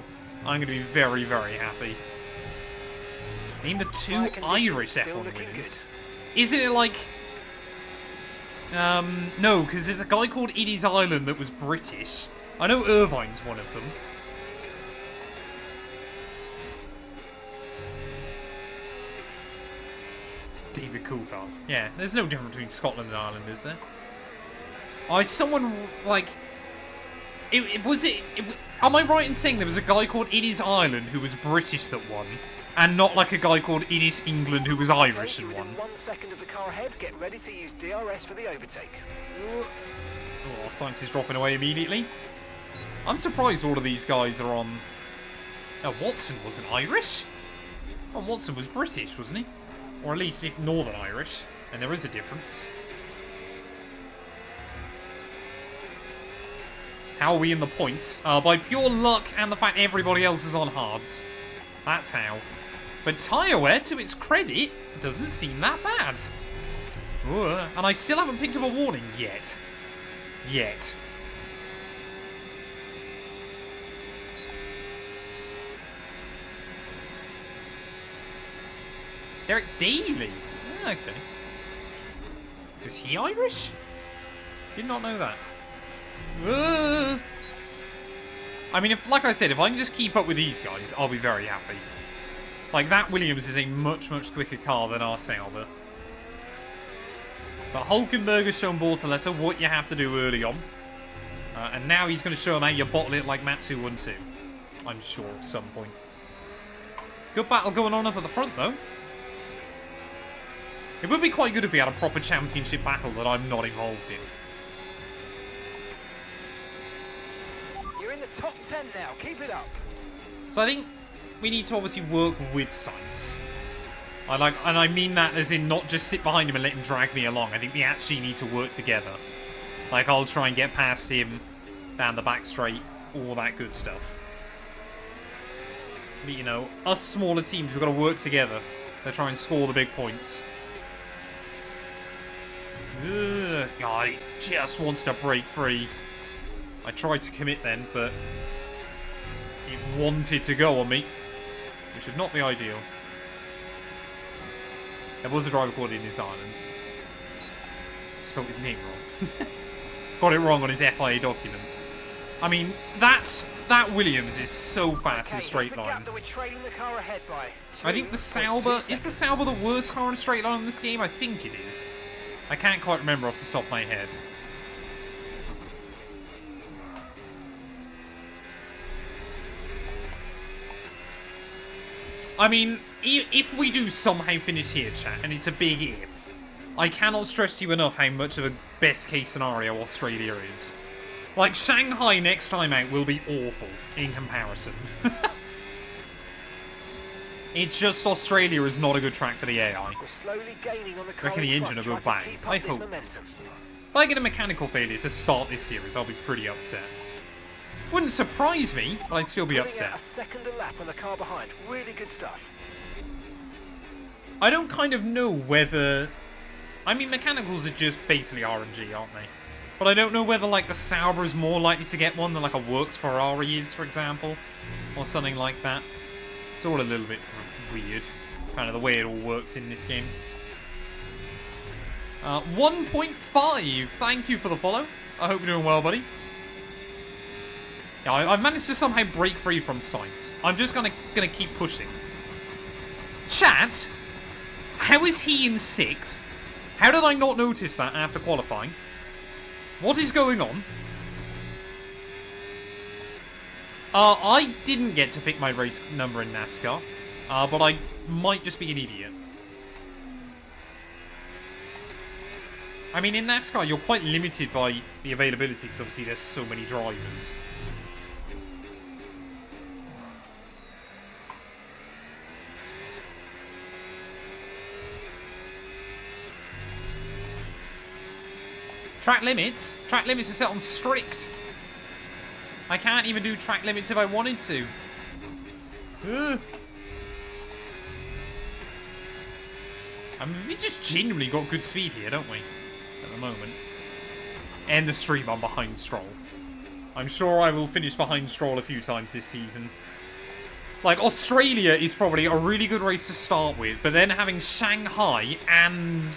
I'm going to be very, very happy. I mean, the two Irish F1 winners. Isn't it like... no, because there's a guy called Iddy's Island that was British. I know Irvine's one of them. David Coulthard. Yeah, there's no difference between Scotland and Ireland, is there? Oh, is someone, like... Am I right in saying there was a guy called Iddy's Island who was British that won? And not like a guy called Iddy's England who was Irish and won? 1 second of the car ahead, get ready to use DRS for the overtake. Oh, Sainz is dropping away immediately. I'm surprised all of these guys are on... Oh, Watson wasn't Irish? Oh, Watson was British, wasn't he? Or at least if Northern Irish. And there is a difference. How are we in the points? By pure luck and the fact everybody else is on hards. That's how. But tyre wear, to its credit, doesn't seem that bad. Ooh, and I still haven't picked up a warning yet. Yet. Derek Daly? Okay. Is he Irish? Did not know that. I mean, if, like I said, if I can just keep up with these guys, I'll be very happy. Like, that Williams is a much, much quicker car than our Sauber. But Hulkenberg has shown Bortoleto what you have to do early on. And now he's going to show him how you bottle it like Matt212. I'm sure at some point. Good battle going on up at the front, though. It would be quite good if we had a proper championship battle that I'm not involved in. You're in the top 10 now, keep it up. So I think we need to obviously work with Sainz. And I mean that as in not just sit behind him and let him drag me along. I think we actually need to work together. Like, I'll try and get past him, down the back straight, all that good stuff. But, you know, us smaller teams, we've got to work together to try and score the big points. Ugh, God, he just wants to break free. I tried to commit then, but it wanted to go on me, which would not be ideal. There was a driver called Iddy's Island. Spelled his name wrong. Got it wrong on his FIA documents. I mean, that Williams is so fast in straight line. I think the Sauber... Is the Sauber the worst car in a straight line in this game? I think it is. I can't quite remember off the top of my head. I mean, if we do somehow finish here, chat, and it's a big if, I cannot stress to you enough how much of a best case scenario Australia is. Like, Shanghai next time out will be awful in comparison. It's just Australia is not a good track for the AI. We're slowly gaining on the I reckon the engine will go bang. I hope. If I get a mechanical failure to start this series, I'll be pretty upset. Wouldn't surprise me, but I'd still be upset. A second a lap on the car behind. Really good stuff. I don't kind of know whether... I mean, mechanicals are just basically RNG, aren't they? But I don't know whether, like, the Sauber is more likely to get one than, like, a Works Ferrari is, for example. Or something like that. It's all a little bit weird. Kind of the way it all works in this game. 1.5. Thank you for the follow. I hope you're doing well, buddy. Yeah, I've managed to somehow break free from Sainz. I'm just gonna keep pushing. Chat, how is he in 6th? How did I not notice that after qualifying? What is going on? I didn't get to pick my race number in NASCAR, but I might just be an idiot. I mean, in NASCAR, you're quite limited by the availability, because obviously there's so many drivers. Track limits? Track limits are set on strict. I can't even do track limits if I wanted to. Ugh. I mean, we just genuinely got good speed here, don't we? at the moment. End the stream, I'm behind Stroll. I'm sure I will finish behind Stroll a few times this season. Like, Australia is probably a really good race to start with, but then having Shanghai and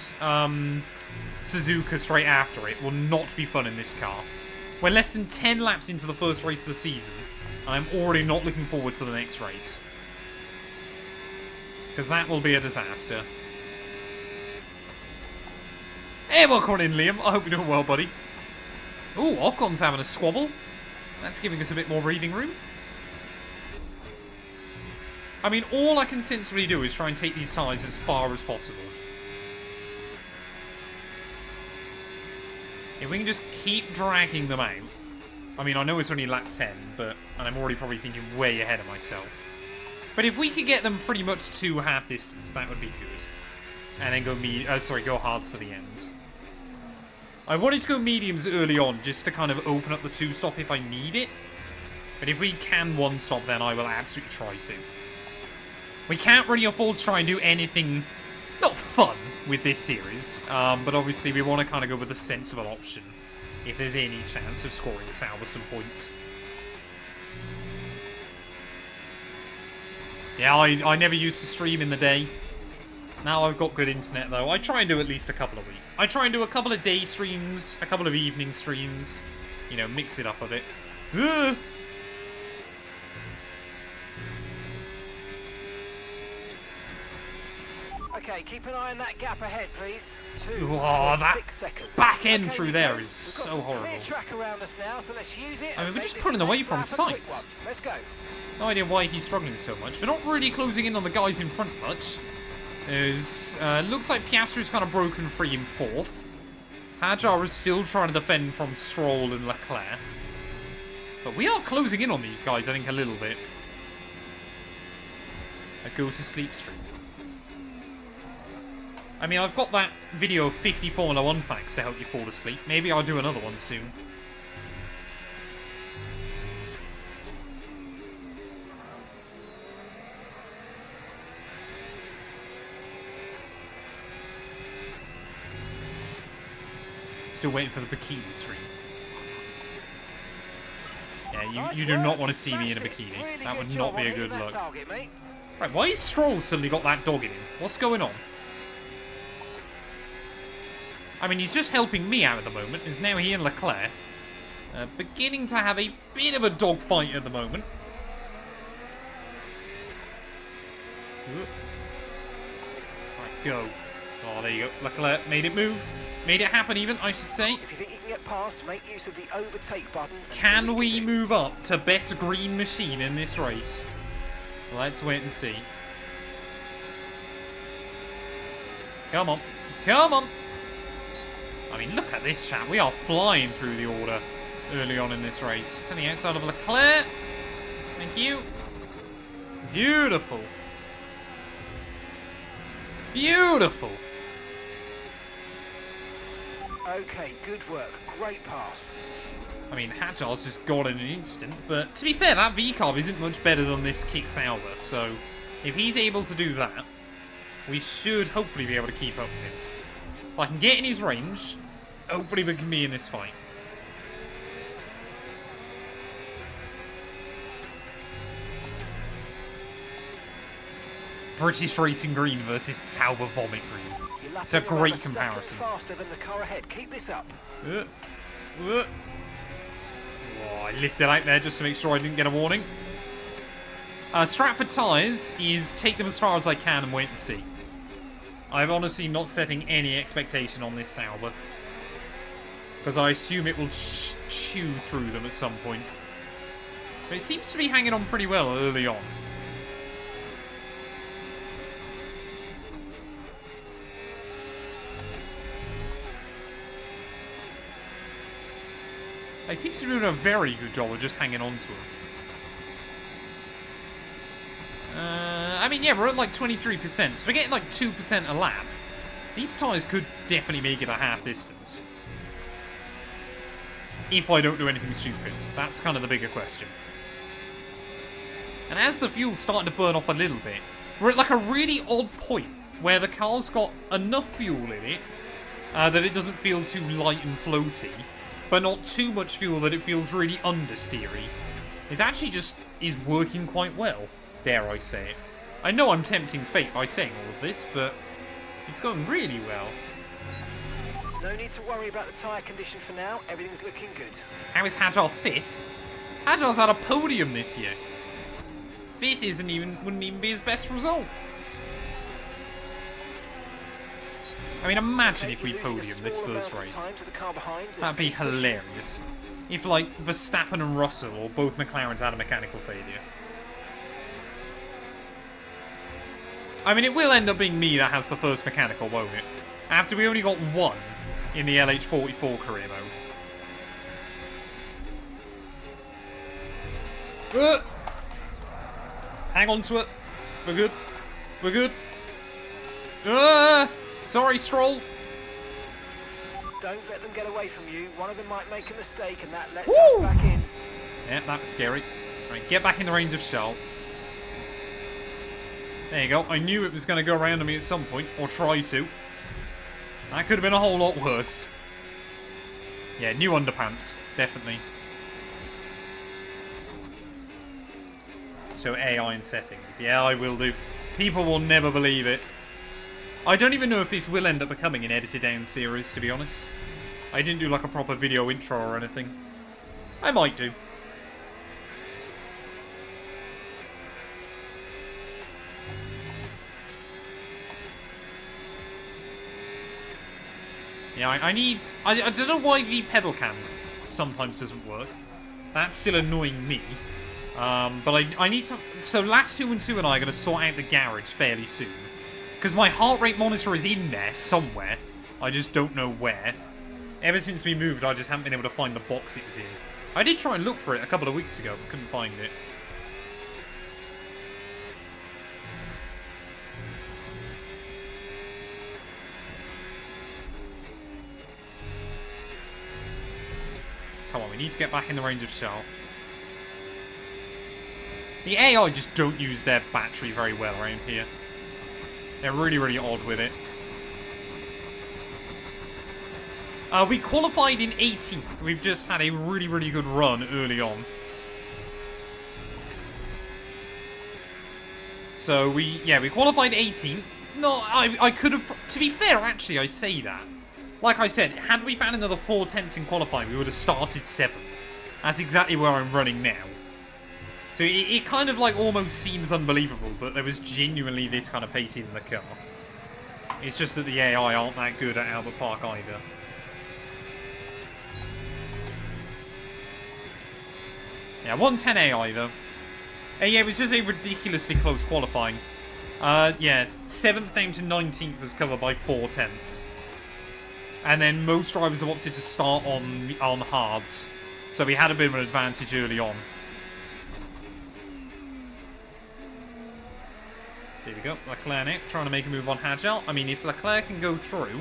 Suzuka straight after it will not be fun in this car. We're less than 10 laps into the first race of the season, and I'm already not looking forward to the next race. Because that will be a disaster. Hey, welcome in, Liam. I hope you're doing well, buddy. Ooh, Ocon's having a squabble. That's giving us a bit more breathing room. I mean, all I can sensibly do is try and take these tyres as far as possible. If we can just keep dragging them out. I mean, I know it's only lap 10, and I'm already probably thinking way ahead of myself. But if we could get them pretty much to half distance, that would be good. And then go hards to the end. I wanted to go mediums early on, just to kind of open up the two-stop if I need it. But if we can one-stop, then I will absolutely try to. We can't really afford to try and do anything, not fun, with this series. But obviously we want to kind of go with a sensible option, if there's any chance of scoring Sauber some points. Yeah, I never used to stream in the day. Now I've got good internet, though. I try and do at least a couple of weeks. I try and do a couple of day streams, a couple of evening streams. You know, mix it up a bit. Ugh. Okay, keep an eye on that gap ahead, please. Oh, that 6 seconds. back end Okay, through Nico, there we've is got so some horrible. clear track around us now, so let's use it. I mean, and we're make just this pulling the away next from lap a quick sights. one. Let's go. No idea why he's struggling so much. We're not really closing in on the guys in front much. There's, looks like Piastri's kind of broken free in fourth. Hajar is still trying to defend from Stroll and Leclerc. But we are closing in on these guys, I think, a little bit. A go-to-sleep stream. I mean, I've got that video of 50 Formula 1 facts to help you fall asleep. Maybe I'll do another one soon. Still waiting for the bikini stream. Yeah, you do not want to see me in a bikini. That would not be a good look. Right, why has Stroll suddenly got that dog in him? What's going on? I mean, he's just helping me out at the moment. Is now he and Leclerc beginning to have a bit of a dogfight at the moment. Right, go. Oh, there you go. Leclerc made it move. Made it happen even, I should say. If you think you can get past, make use of the overtake button. Can we move up to best green machine in this race? Let's wait and see. Come on. Come on. I mean, look at this, chat. We are flying through the order early on in this race. To the outside of Leclerc. Thank you. Beautiful. Beautiful. Okay, good work. Great pass. I mean, Hajar's just gone in an instant, but to be fair, that V-carb isn't much better than this Kick Sauber, so if he's able to do that, we should hopefully be able to keep up with him. If I can get in his range, hopefully we can be in this fight. British Racing Green versus Sauber Vomit Green. It's a great comparison. Faster than the car ahead. Keep this up. Oh, I lifted out there just to make sure I didn't get a warning. Stratford Tyres is take them as far as I can and wait and see. I'm honestly not setting any expectation on this Sauber, because I assume it will chew through them at some point. But it seems to be hanging on pretty well early on. They seem to be doing a very good job of just hanging on to him. I mean, yeah, we're at like 23%, so we're getting like 2% a lap. These tyres could definitely make it a half distance. If I don't do anything stupid. That's kind of the bigger question. And as the fuel's starting to burn off a little bit, we're at like a really odd point where the car's got enough fuel in it that it doesn't feel too light and floaty, but not too much fuel that it feels really understeery. It actually just is working quite well, dare I say it. I know I'm tempting fate by saying all of this, but it's going really well. No need to worry about the tyre condition for now. Everything's looking good. How is Hajar 5th? Hajar's had a podium this year. 5th wouldn't even be his best result. I mean, imagine if we podium this first race. That'd be hilarious. If, like, Verstappen and Russell, or both McLarens, had a mechanical failure. I mean, it will end up being me that has the first mechanical, won't it? After we only got one in the LH44 career mode. Hang on to it. We're good. We're good. Sorry, Stroll. Don't let them get away from you. One of them might make a mistake and that lets us back in. Yeah, that was scary. Right, get back in the range of Charles. There you go. I knew it was going to go around on me at some point, or try to. That could have been a whole lot worse. Yeah, new underpants, definitely. So AI and settings. Yeah, I will do. People will never believe it. I don't even know if this will end up becoming an edited down series, to be honest. I didn't do like a proper video intro or anything. I might do. Yeah, I don't know why the pedal cam sometimes doesn't work. That's still annoying me. But I need to... So Matt212 and I are going to sort out the garage fairly soon. Because my heart rate monitor is in there somewhere. I just don't know where. Ever since we moved, I just haven't been able to find the box it was in. I did try and look for it a couple of weeks ago, but couldn't find it. Come on, we need to get back in the range of Charles. The AI just don't use their battery very well around here. They're really, really odd with it. We qualified in 18th. We've just had a really, really good run early on. So we qualified 18th. No, I could have... To be fair, actually, I say that. Like I said, had we found another 4 tenths in qualifying, we would have started 7th. That's exactly where I'm running now. So it kind of like almost seems unbelievable, but there was genuinely this kind of pace in the car. It's just that the AI aren't that good at Albert Park either. Yeah, 110 AI though. Yeah, it was just a ridiculously close qualifying. Yeah, 7th down to 19th was covered by 4 tenths. And then most drivers have opted to start on hards. So we had a bit of an advantage early on. There we go, Leclerc now, trying to make a move on Hajar. I mean, if Leclerc can go through,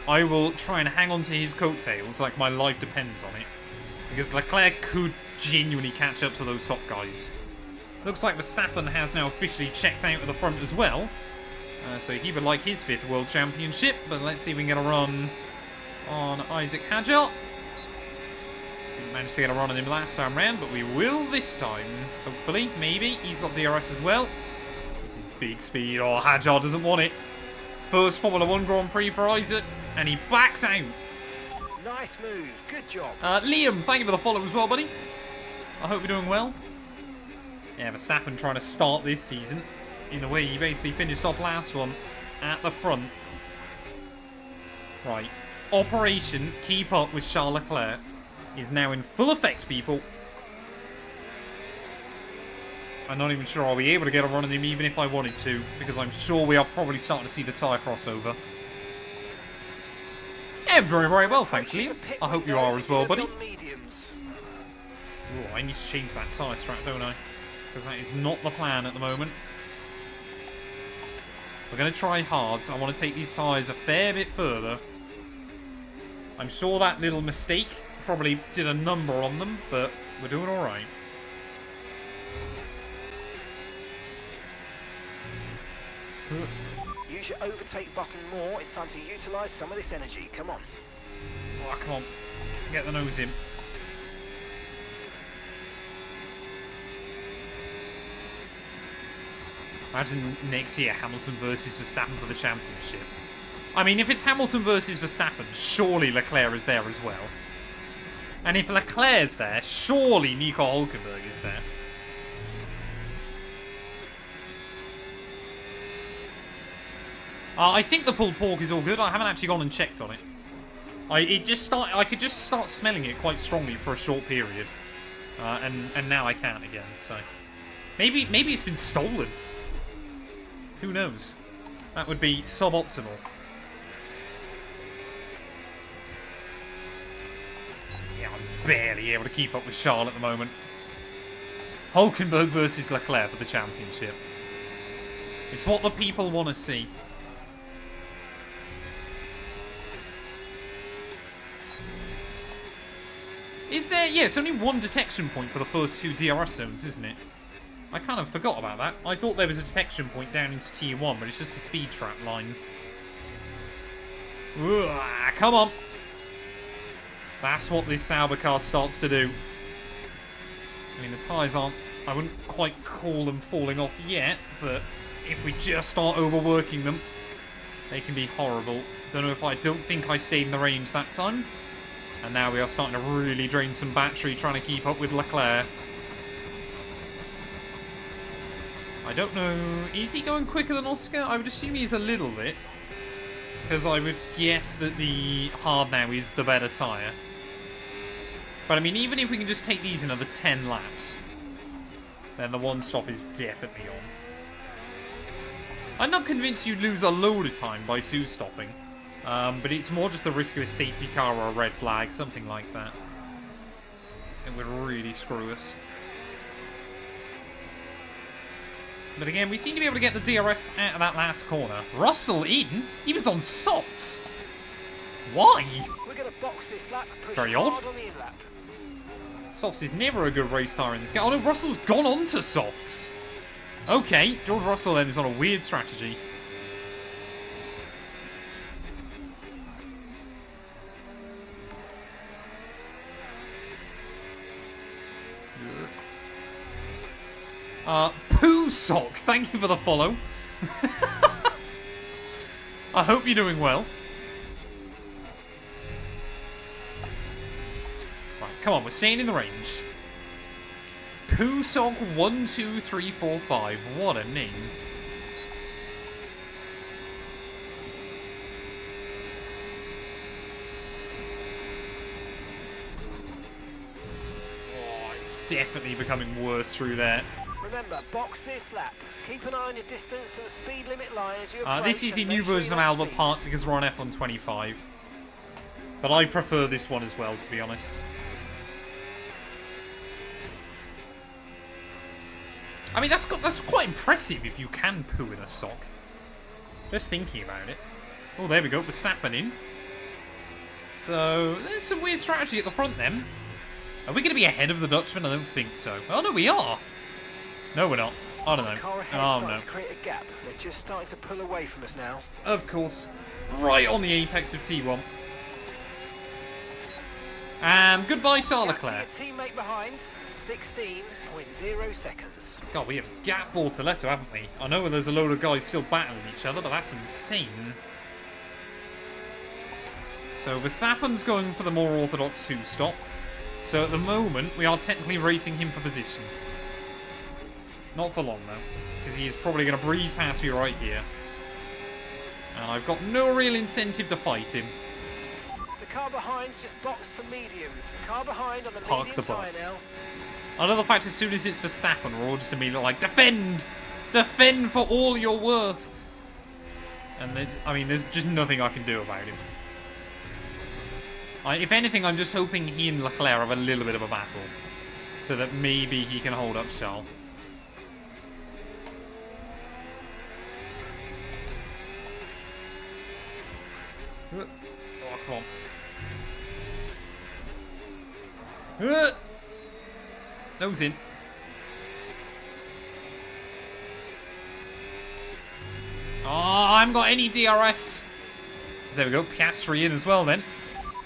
I will try and hang on to his coattails like my life depends on it. Because Leclerc could genuinely catch up to those top guys. Looks like Verstappen has now officially checked out of the front as well. So he would like his 5th World Championship, but let's see if we can get a run on Isaac Hajar. Didn't manage to get a run on him last time round, but we will this time. Hopefully, maybe. He's got DRS as well. Big speed. Oh, Hajar doesn't want it. First Formula 1 Grand Prix for Isaac, and he backs out. Nice move. Good job. Liam, thank you for the follow as well, buddy. I hope you're doing well. Yeah, Verstappen trying to start this season in the way he basically finished off last one at the front. Right. Operation Keep Up with Charles Leclerc is now in full effect, people. I'm not even sure I'll be able to get a run on him even if I wanted to, because I'm sure we are probably starting to see the tyre crossover. Yeah, very, very well, thanks, Liam. I hope you are as well, buddy. Oh, I need to change that tyre strap, don't I? Because that is not the plan at the moment. We're going to try hards. I want to take these tyres a fair bit further. I'm sure that little mistake probably did a number on them, but we're doing all right. Use your overtake button more. It's time to utilise some of this energy. Come on. Oh, come on. Get the nose in. Imagine next year Hamilton versus Verstappen for the championship. I mean, if it's Hamilton versus Verstappen, surely Leclerc is there as well. And if Leclerc's there, surely Nico Hulkenberg is there. I think the pulled pork is all good. I haven't actually gone and checked on it. I could just start smelling it quite strongly for a short period, and now I can't again. So maybe it's been stolen. Who knows? That would be suboptimal. Yeah, I'm barely able to keep up with Charles at the moment. Hulkenberg versus Leclerc for the championship. It's what the people want to see. Is there... Yeah, it's only one detection point for the first 2 DRS zones, isn't it? I kind of forgot about that. I thought there was a detection point down into Tier 1, but it's just the speed trap line. Ooh, come on. That's what this Sauber car starts to do. I mean, the tyres aren't... I wouldn't quite call them falling off yet, but if we just start overworking them, they can be horrible. Don't think I stayed in the range that time. And now we are starting to really drain some battery trying to keep up with Leclerc. I don't know. Is he going quicker than Oscar? I would assume he's a little bit. Because I would guess that the hard now is the better tyre. But I mean, even if we can just take these another 10 laps, then the one stop is definitely on. I'm not convinced you'd lose a load of time by 2 stopping. But it's more just the risk of a safety car or a red flag, something like that. It would really screw us. But again, we seem to be able to get the DRS out of that last corner. Russell Eden? He was on softs. Why? We're going to box this lap, push Very hard odd. on the in-lap. Softs is never a good race tyre in this game. Oh no, Russell's gone on to softs. Okay, George Russell then is on a weird strategy. Poo Sock, thank you for the follow. I hope you're doing well. Right, come on, we're staying in the range. Poo Sock 12345, what a name. Oh, it's definitely becoming worse through there. Remember, box this lap. Keep an eye on your distance to the speed limit line as you approach. This is the and new make sure version of you're on Albert speed. Park because we're on F125. But I prefer this one as well, to be honest. I mean, that's quite impressive if you can poo in a sock. Just thinking about it. Oh, there we go, Verstappen in. So, there's some weird strategy at the front then. Are we going to be ahead of the Dutchman? I don't think so. Oh, no, we are. No, we're not. I don't know. Car ahead Oh, starting no. to create a gap. They're just starting to pull away from us now. Of course. Right on the apex of T1. And goodbye, Charles Leclerc. Your teammate behind, 16.0 seconds. God, we have gap ball to Leto, haven't we? I know there's a load of guys still battling each other, but that's insane. So Verstappen's going for the more orthodox 2-stop. So at the moment, we are technically racing him for position. Not for long, though, because he is probably going to breeze past me right here. And I've got no real incentive to fight him. The car behind's just boxed for mediums. Car behind on the Park medium the tyre bus. now. I love the fact as soon as it's Verstappen, we're all just immediately like, defend! Defend for all you're worth! And then, I mean, there's just nothing I can do about him. If anything, I'm just hoping he and Leclerc have a little bit of a battle. So that maybe he can hold up Charles. Oh, come on. Nose in. Oh, I haven't got any DRS. There we go. Piastri in as well then.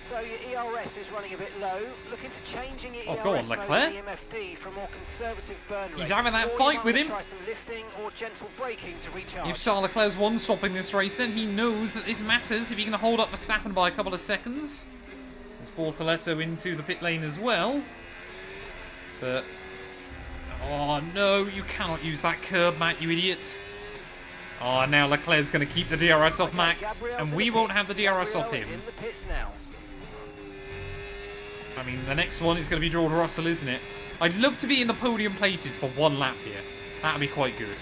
So your ERS is running a bit low. Look into changing your Go on, ERS mode Leclerc. in the MFD for a more conservative burn rate. He's having that Or you fight might with wanna him. Try some lifting or gentle braking to recharge. If Charles Leclerc's one-stopping this race, then he knows that this matters. If he can hold up Verstappen by a couple of seconds. There's Bortoletto into the pit lane as well. But... oh, no, you cannot use that curb, Matt, you idiot. Oh, now Leclerc's going to keep the DRS off Max, and we won't have the DRS off him. In the pits now. I mean, the next one is going to be George Russell, isn't it? I'd love to be in the podium places for one lap here. That would be quite good.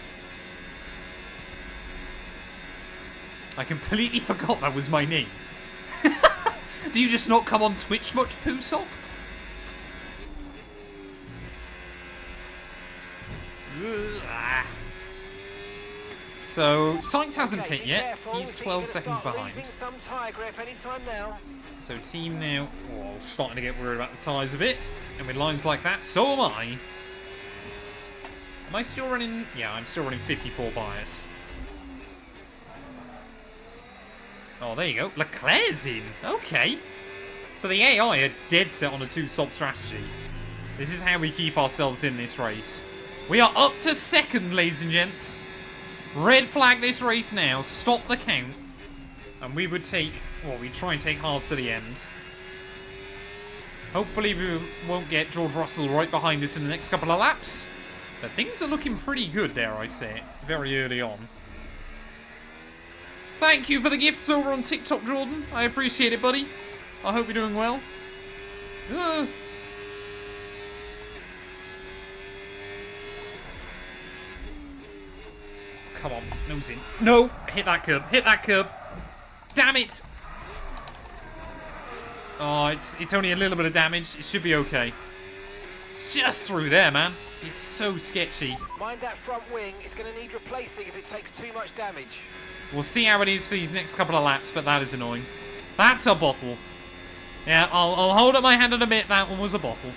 I completely forgot that was my name. Do you just not come on Twitch much, Pusop? So, Sainz hasn't pit yet. He's 12 seconds behind. Some tyre grip anytime now. So team now, well, starting to get worried about the tyres a bit. And with lines like that, so am I. Am I still running? Yeah, I'm still running 54 bias. Oh, there you go. Leclerc's in. Okay. So the AI are dead set on a two-stop strategy. This is how we keep ourselves in this race. We are up to second, ladies and gents. Red flag this race now. Stop the count. And we would take... well, we try and take hard to the end. Hopefully we won't get George Russell right behind us in the next couple of laps. But things are looking pretty good, dare I say it, very early on. Thank you for the gifts over on TikTok, Jordan. I appreciate it, buddy. I hope you're doing well. Come on, nose in. No! Hit that curb, hit that curb. Damn it! Oh, it's only a little bit of damage. It should be okay. It's just through there, man. It's so sketchy. Mind that front wing. It's going to need replacing if it takes too much damage. We'll see how it is for these next couple of laps, but that is annoying. That's a bottle. Yeah, I'll hold up my hand and admit that one was a bottle.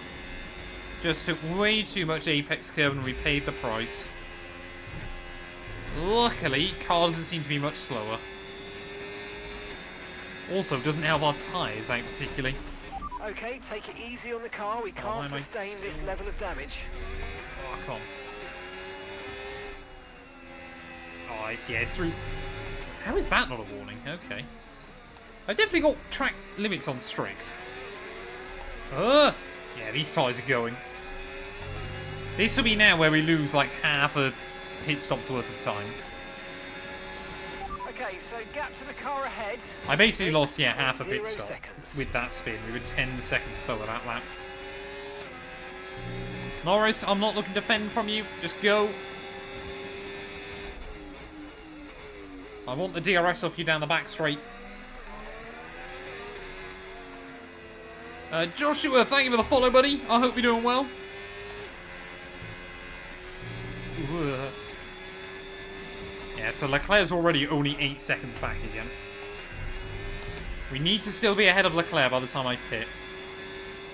Just took way too much apex curb and we paid the price. Luckily, car doesn't seem to be much slower. Also, doesn't help our tyres out particularly. Okay, take it easy on the car. We can't sustain this level of damage. Oh, come on. Oh, it's through. How is that not a warning? Okay. I definitely got track limits on strict. Yeah, these tyres are going. This will be now where we lose like half a pit stop's worth of time. Okay, so gap to the car ahead. I basically lost, yeah, half a 0 pit stop seconds. with that spin. We were 10 seconds slower that lap. Norris, I'm not looking to fend from you. Just go. I want the DRS off you down the back straight. Joshua, thank you for the follow, buddy. I hope you're doing well. Yeah, so Leclerc's already only 8 seconds back again. We need to still be ahead of Leclerc by the time I pit.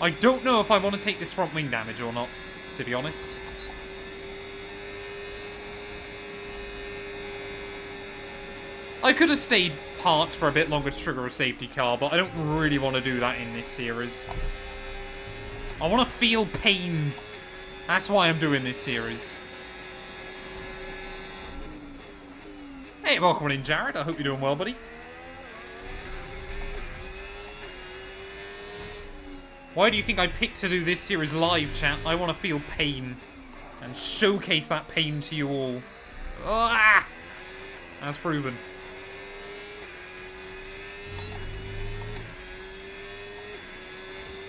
I don't know if I want to take this front wing damage or not, to be honest. I could have stayed parked for a bit longer to trigger a safety car, but I don't really want to do that in this series. I want to feel pain. That's why I'm doing this series. Hey, welcome in, Jared. I hope you're doing well, buddy. Why do you think I picked to do this series live, chat? I want to feel pain and showcase that pain to you all. Ah! As proven.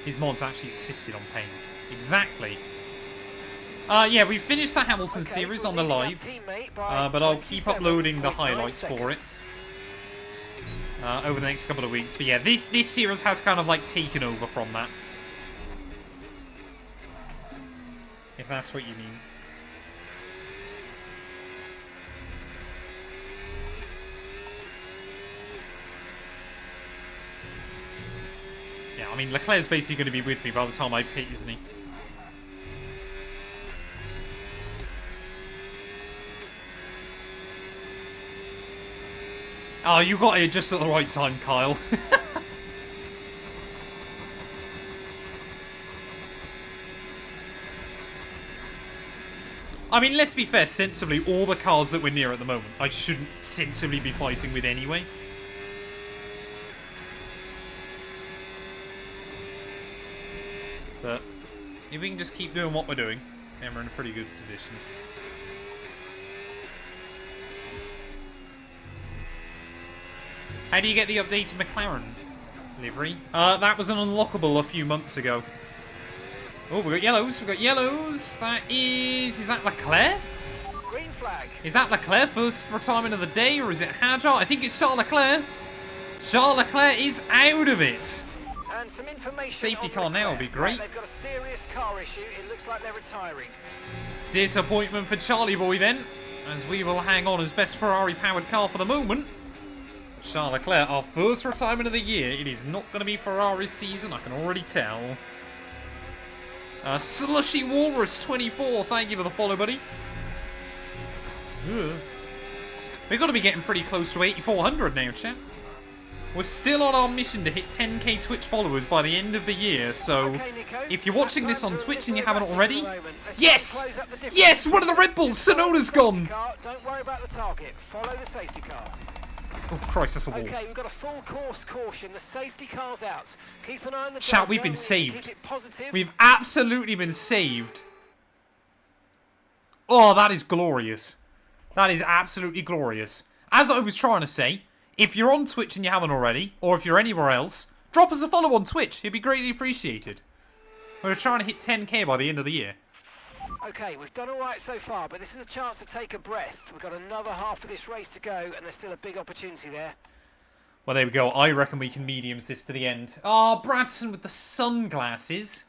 His mod's actually assisted on pain. Exactly. Yeah, we finished the Hamilton series on the lives, but I'll keep uploading the highlights for it over the next couple of weeks. But yeah, this series has kind of like taken over from that. If that's what you mean. Yeah, I mean, Leclerc's basically going to be with me by the time I pit, isn't he? Oh, you got here just at the right time, Kyle. I mean, let's be fair, sensibly, all the cars that we're near at the moment, I shouldn't sensibly be fighting with anyway. But if we can just keep doing what we're doing, then we're in a pretty good position. How do you get the updated McLaren livery? That was an unlockable a few months ago. Oh, we've got yellows. We've got yellows. That is that Leclerc? Green flag. Is that Leclerc first retirement of the day, or is it Hadjar? I think it's Charles Leclerc. Charles Leclerc is out of it. And some information. Safety on car now Leclerc. would be great. Right, they've got a serious car issue. It looks like they're retiring. Disappointment for Charlie Boy then, as we will hang on as best Ferrari-powered car for the moment. Charles Leclerc, our first retirement of the year. It is not going to be Ferrari's season, I can already tell. Slushy Walrus 24, thank you for the follow, buddy. Ugh. We've got to be getting pretty close to 8,400 now, chat. We're still on our mission to hit 10k Twitch followers by the end of the year, so Okay, Nico, if you're watching this on Twitch and you haven't already, Let's yes! close up the difference. Yes! One of the Red Bulls! Sonoda's gone! Car, don't worry about the target. Follow the safety car. Oh, Christ, that's a wall. Okay, we've got a full course caution. The safety car's out. Keep an eye on the Chat, we've Delta. been We need to saved. keep it positive. We've absolutely been saved. Oh, that is glorious. That is absolutely glorious. As I was trying to say, if you're on Twitch and you haven't already, or if you're anywhere else, drop us a follow on Twitch. It'd be greatly appreciated. We're trying to hit 10k by the end of the year. Okay, we've done all right so far, but this is a chance to take a breath. We've got another half of this race to go, and there's still a big opportunity there. Well, there we go. I reckon we can mediums this to the end. Oh, Bradson with the sunglasses.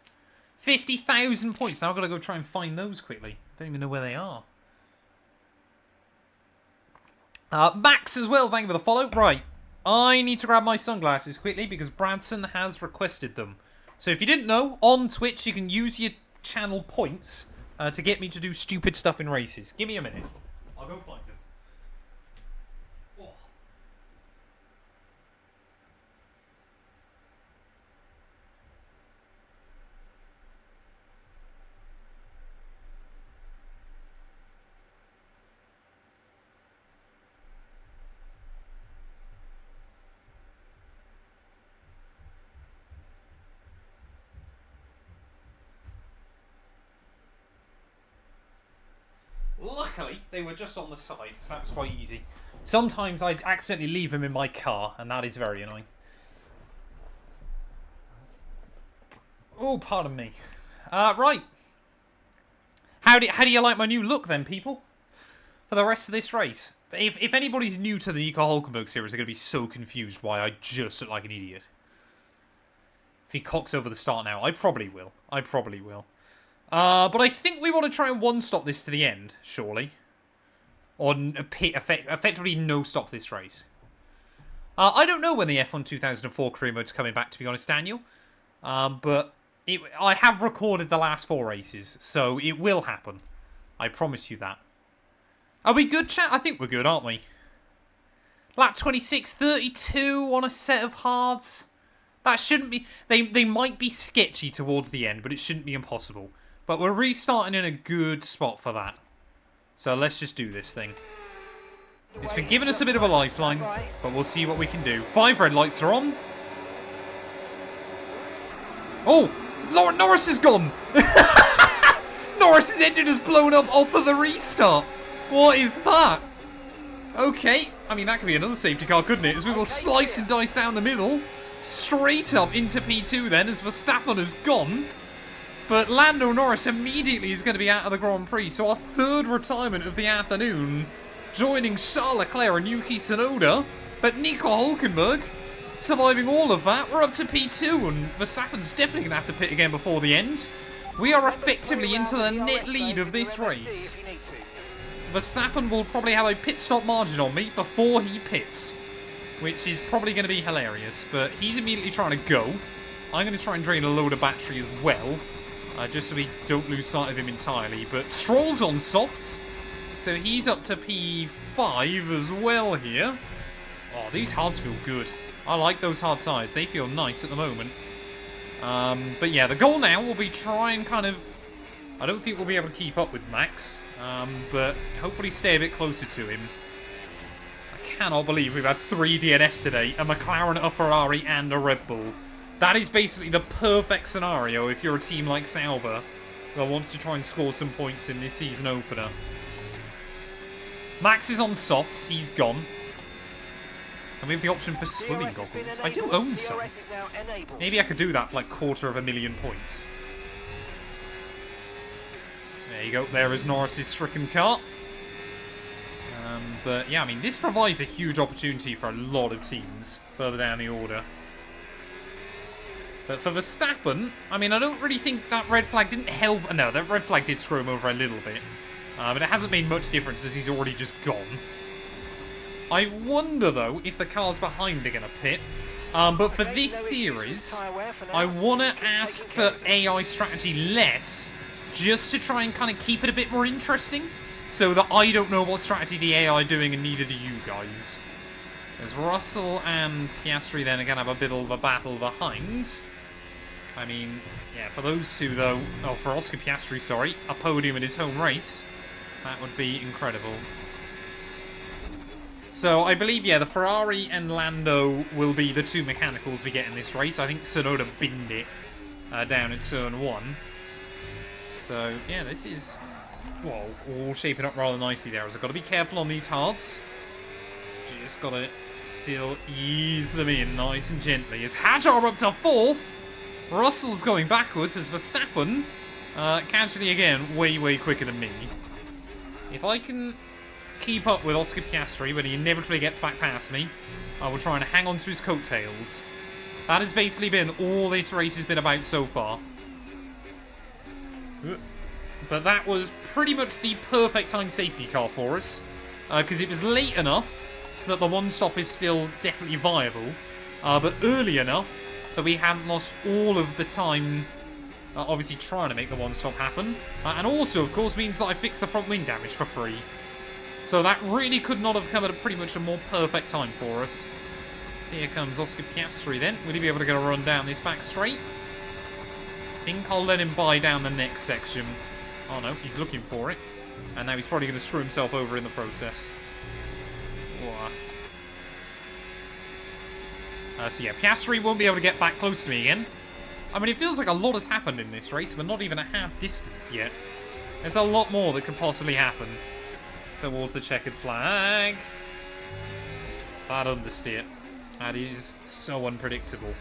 50,000 points. Now I've got to go try and find those quickly. Don't even know where they are. Max as well, thank you for the follow. Right, I need to grab my sunglasses quickly because Bradson has requested them. So if you didn't know, on Twitch you can use your channel points to get me to do stupid stuff in races. Give me a minute. I'll go find them. Oh. Luckily, they were just on the side, so that was quite easy. Sometimes I'd accidentally leave them in my car, and that is very annoying. Oh, pardon me. Right. How do you like my new look then, people? For the rest of this race. If anybody's new to the Nico Hulkenberg series, they're going to be so confused why I just look like an idiot. If he cocks over the start now, I probably will. But I think we want to try and one-stop this to the end, surely. Or effectively no-stop this race. I don't know when the F1 2004 career mode's coming back, to be honest, Daniel. But I have recorded the last 4 races, so it will happen. I promise you that. Are we good, chat? I think we're good, aren't we? Lap 26, 32 on a set of hards. That shouldn't be... They might be sketchy towards the end, but it shouldn't be impossible. But we're restarting in a good spot for that. So let's just do this thing. It's been giving us a bit of a lifeline, but we'll see what we can do. 5 red lights are on. Oh! Norris is gone! Norris's engine has blown up off of the restart. What is that? Okay. I mean, that could be another safety car, couldn't it? As we will slice and dice down the middle. Straight up into P2 then, as Verstappen has gone. But Lando Norris immediately is going to be out of the Grand Prix. So our 3rd retirement of the afternoon, joining Charles Leclerc and Yuki Tsunoda. But Nico Hulkenberg surviving all of that. We're up to P2 and Verstappen's definitely going to have to pit again before the end. We are effectively into the net lead of this race. Verstappen will probably have a pit stop margin on me before he pits. Which is probably going to be hilarious. But he's immediately trying to go. I'm going to try and drain a load of battery as well. Just so we don't lose sight of him entirely. But Stroll's on softs. So he's up to P5 as well here. Oh, these hards feel good. I like those hard tyres. They feel nice at the moment. But yeah, the goal now will be try and kind of... I don't think we'll be able to keep up with Max. But hopefully stay a bit closer to him. I cannot believe we've had 3 DNFs today. A McLaren, a Ferrari, and a Red Bull. That is basically the perfect scenario if you're a team like Sauber that wants to try and score some points in this season opener. Max is on softs. He's gone. And we have the option for swimming goggles. I do own some. Maybe I could do that for like 250,000 points. There you go. There is Norris's stricken car. But yeah, I mean, this provides a huge opportunity for a lot of teams further down the order. But for Verstappen, I mean, I don't really think that red flag didn't help. No, that red flag did screw him over a little bit. But it hasn't made much difference as he's already just gone. I wonder, though, if the cars behind are going to pit. But for this series, I want to ask for AI strategy less, just to try and kind of keep it a bit more interesting, so that I don't know what strategy the AI are doing and neither do you guys. As Russell and Piastri then are going to have a bit of a battle behind. I mean, yeah, for those two, though... Oh, for Oscar Piastri, sorry. A podium in his home race. That would be incredible. So, I believe, yeah, the Ferrari and Lando will be the 2 mechanicals we get in this race. I think Tsunoda binned it down at turn 1. So, yeah, this is... Well, all shaping up rather nicely there. As I've got to be careful on these hards. Just got to still ease them in nice and gently. As Hajar up to 4th. Russell's going backwards as Verstappen, casually again, way, way quicker than me. If I can keep up with Oscar Piastri when he inevitably gets back past me, I will try and hang on to his coattails. That has basically been all this race has been about so far. But that was pretty much the perfect time safety car for us, because it was late enough that the one stop is still definitely viable, but early enough that we hadn't lost all of the time, obviously trying to make the one-stop happen. And also, of course, means that I fixed the front wing damage for free. So that really could not have come at pretty much a more perfect time for us. So here comes Oscar Piastri then. Will he be able to get a run down this back straight? I think I'll let him buy down the next section. Oh no, he's looking for it. And now he's probably going to screw himself over in the process. Whoa. So yeah, Piastri won't be able to get back close to me again. I mean, it feels like a lot has happened in this race. We're not even a half distance yet. There's a lot more that could possibly happen. Towards the checkered flag. Bad understeer. That is so unpredictable.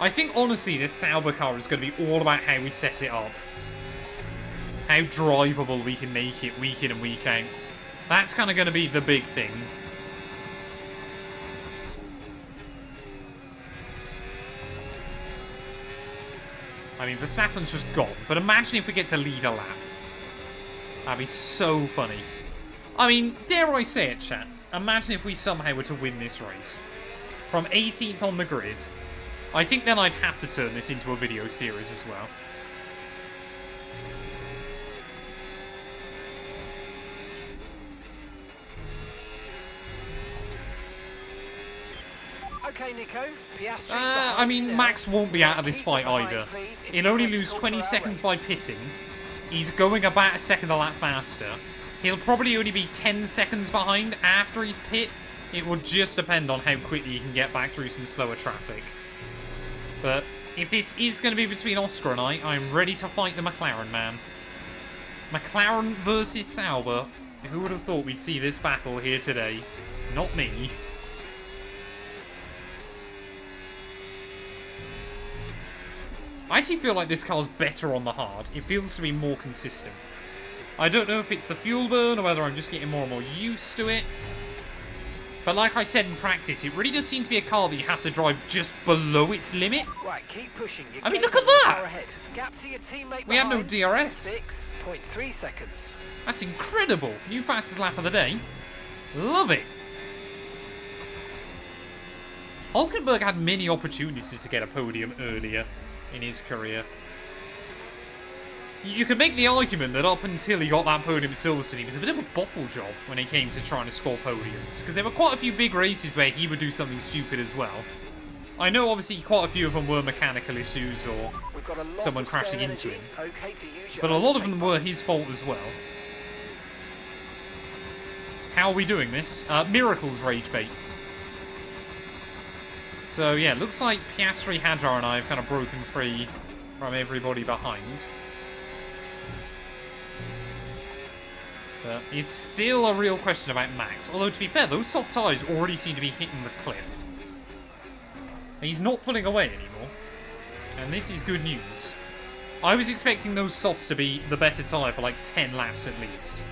I think, honestly, this Sauber car is going to be all about how we set it up. How drivable we can make it week in and week out. That's kind of going to be the big thing. I mean, Verstappen's just gone. But imagine if we get to lead a lap. That'd be so funny. I mean, dare I say it, chat? Imagine if we somehow were to win this race. From 18th on the grid. I think then I'd have to turn this into a video series as well. Okay, Nico. Piastri I mean, Max won't be out of this fight either. He'll only lose 20 seconds by pitting. He's going about a second a lap faster. He'll probably only be 10 seconds behind after he's pit. It will just depend on how quickly he can get back through some slower traffic. But if this is going to be between Oscar and I'm ready to fight the McLaren man. McLaren versus Sauber. Who would have thought we'd see this battle here today? Not me. I actually feel like this car's better on the hard. It feels to be more consistent. I don't know if it's the fuel burn or whether I'm just getting more and more used to it. But like I said in practice, it really does seem to be a car that you have to drive just below its limit. Right, keep pushing. I mean, look at that! Gap to your teammate We had no DRS. 6.3 seconds. That's incredible. New fastest lap of the day. Love it. Hulkenberg had many opportunities to get a podium earlier in his career. You could make the argument that up until he got that podium at Silverstone, he was a bit of a bottle job when it came to trying to score podiums. Because there were quite a few big races where he would do something stupid as well. I know, obviously, quite a few of them were mechanical issues or someone crashing into him. But a lot of them were his fault as well. How are we doing this? Miracles rage bait. So, yeah, looks like Piastri, Hadjar, and I have kind of broken free from everybody behind. But it's still a real question about Max. Although, to be fair, those soft tyres already seem to be hitting the cliff. He's not pulling away anymore. And this is good news. I was expecting those softs to be the better tyre for like 10 laps at least.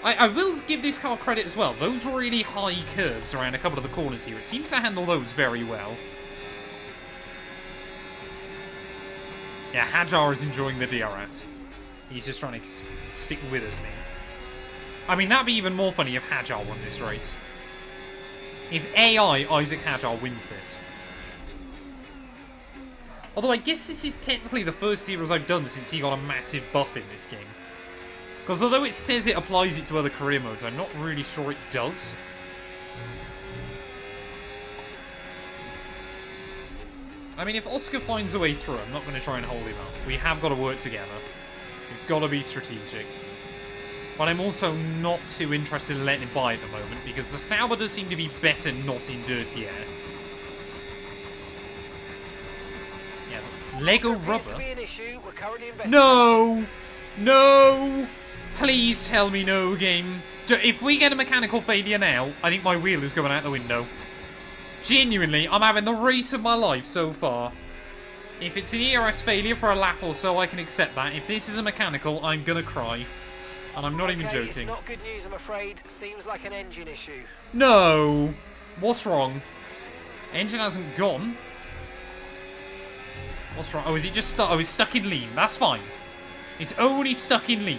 I will give this car credit as well. Those really high curves around a couple of the corners here, it seems to handle those very well. Yeah, Hadjar is enjoying the DRS. He's just trying to stick with us now. I mean, that'd be even more funny if Hadjar won this race. If AI Isaac Hadjar wins this. Although I guess this is technically the first series I've done since he got a massive buff in this game. Because although it says it applies it to other career modes, I'm not really sure it does. I mean, if Oscar finds a way through, I'm not going to try and hold him up. We have got to work together. We've got to be strategic. But I'm also not too interested in letting him by at the moment, because the Sauber does seem to be better not in dirty air. Yeah, Lego rubber. No! No! Please tell me no, game. If we get a mechanical failure now, I think my wheel is going out the window. Genuinely, I'm having the race of my life so far. If it's an ERS failure for a lap or so, I can accept that. If this is a mechanical, I'm gonna cry. And I'm not even joking. It's not good news, I'm afraid. Seems like an engine issue. No! What's wrong? Engine hasn't gone. What's wrong? Oh, is it just stuck? Oh, it's stuck in lean. That's fine. It's only stuck in lean.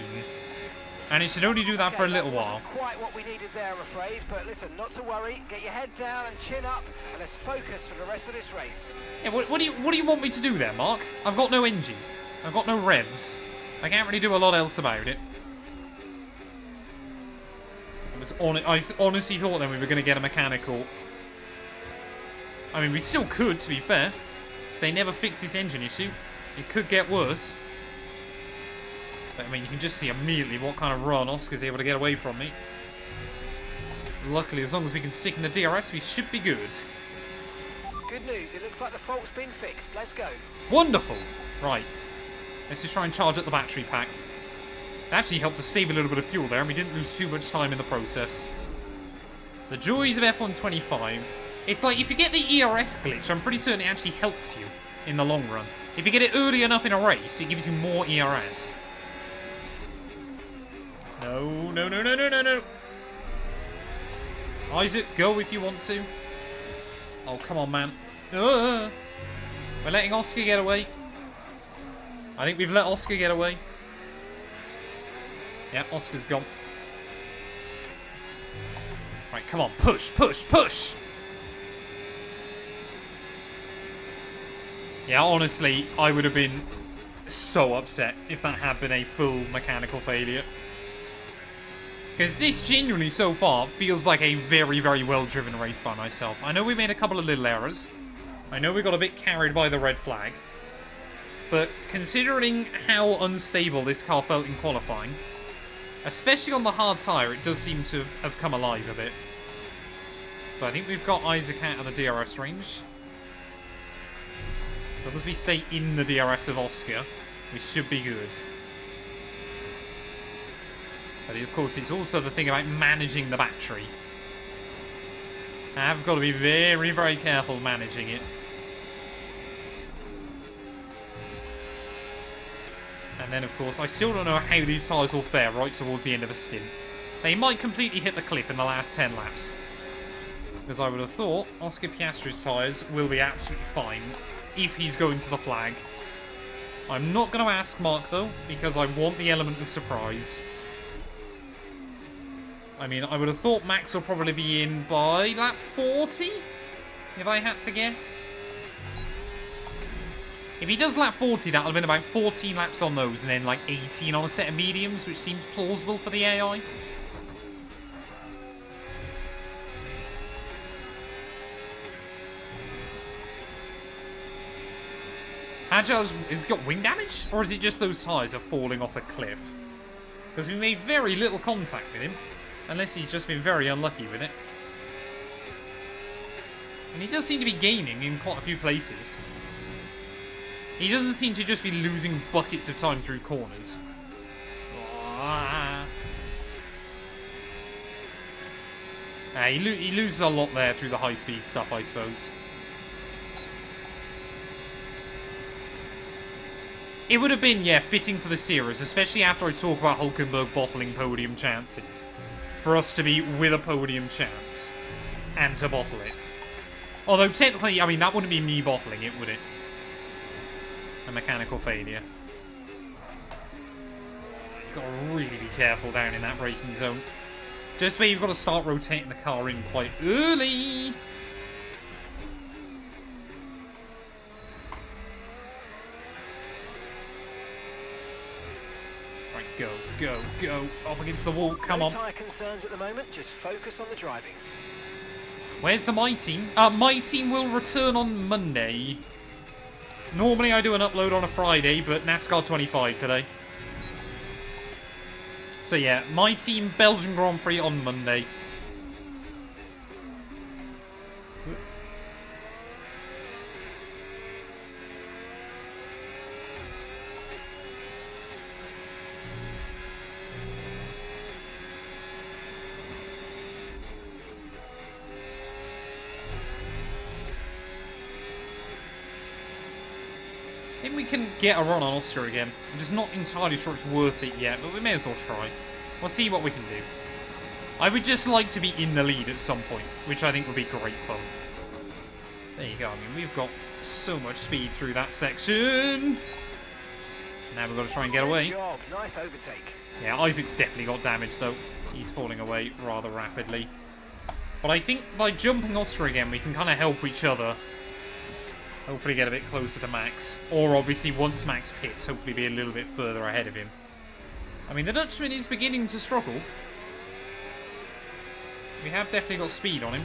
And it should only do that for a little while. Quite what we needed there, I'm afraid. But listen, not to worry. Get your head down and chin up, and let's focus for the rest of this race. Yeah, what do you want me to do there, Mark? I've got no engine. I've got no revs. I can't really do a lot else about it. I honestly thought then we were going to get a mechanical. I mean, we still could, to be fair. If they never fix this engine issue, it could get worse. But, I mean, you can just see immediately what kind of run Oscar's able to get away from me. Luckily, as long as we can stick in the DRS, we should be good. Good news, it looks like the fault's been fixed. Let's go. Wonderful! Right. Let's just try and charge up the battery pack. It actually helped us save a little bit of fuel there, and we didn't lose too much time in the process. The joys of F125. It's like, if you get the ERS glitch, I'm pretty certain it actually helps you in the long run. If you get it early enough in a race, it gives you more ERS. No, no, no, no, no, no, no. Isaac, go if you want to. Oh, come on, man. We're letting Oscar get away. I think we've let Oscar get away. Yeah, Oscar's gone. Right, come on. Push, push, push! Yeah, honestly, I would have been so upset if that had been a full mechanical failure. Because this genuinely, so far, feels like a very, very well-driven race by myself. I know we made a couple of little errors. I know we got a bit carried by the red flag. But considering how unstable this car felt in qualifying, especially on the hard tyre, it does seem to have come alive a bit. So I think we've got Isaac out of the DRS range. As long as we stay in the DRS of Oscar, we should be good. But of course, it's also the thing about managing the battery. I've got to be very, very careful managing it. And then, of course, I still don't know how these tyres will fare right towards the end of a stint. They might completely hit the cliff in the last 10 laps. Because I would have thought Oscar Piastri's tyres will be absolutely fine if he's going to the flag. I'm not going to ask Mark, though, because I want the element of surprise. I mean, I would have thought Max will probably be in by lap 40, if I had to guess. If he does lap 40, that'll have been about 14 laps on those, and then like 18 on a set of mediums, which seems plausible for the AI. Hajar's has got wing damage? Or is it just those tyres are falling off a cliff? Because we made very little contact with him. Unless he's just been very unlucky with it. And he does seem to be gaining in quite a few places. He doesn't seem to just be losing buckets of time through corners. He loses a lot there through the high-speed stuff, I suppose. It would have been, yeah, fitting for the series, especially after I talk about Hulkenberg bottling podium chances, for us to be with a podium chance and to bottle it. Although technically, I mean, that wouldn't be me bottling it, would it? A mechanical failure. You've got to really be careful down in that braking zone. Just where you've got to start rotating the car in quite early. Right, go, go, go. Up against the wall, come on. No tyre concerns at the moment, just focus on the driving. Where's the My Team? My Team will return on Monday. Normally I do an upload on a Friday, but NASCAR 25 today. So yeah, My Team Belgian Grand Prix on Monday. I think we can get a run on Oscar again. I'm just not entirely sure it's worth it yet, but we may as well try. We'll see what we can do. I would just like to be in the lead at some point, which I think would be great fun. There you go. I mean, we've got so much speed through that section. Now we've got to try and get away. Good job. Nice overtake. Yeah, Isaac's definitely got damage, though. He's falling away rather rapidly. But I think by jumping Oscar again, we can kind of help each other. Hopefully get a bit closer to Max. Or obviously, once Max pits, hopefully be a little bit further ahead of him. I mean, the Dutchman is beginning to struggle. We have definitely got speed on him.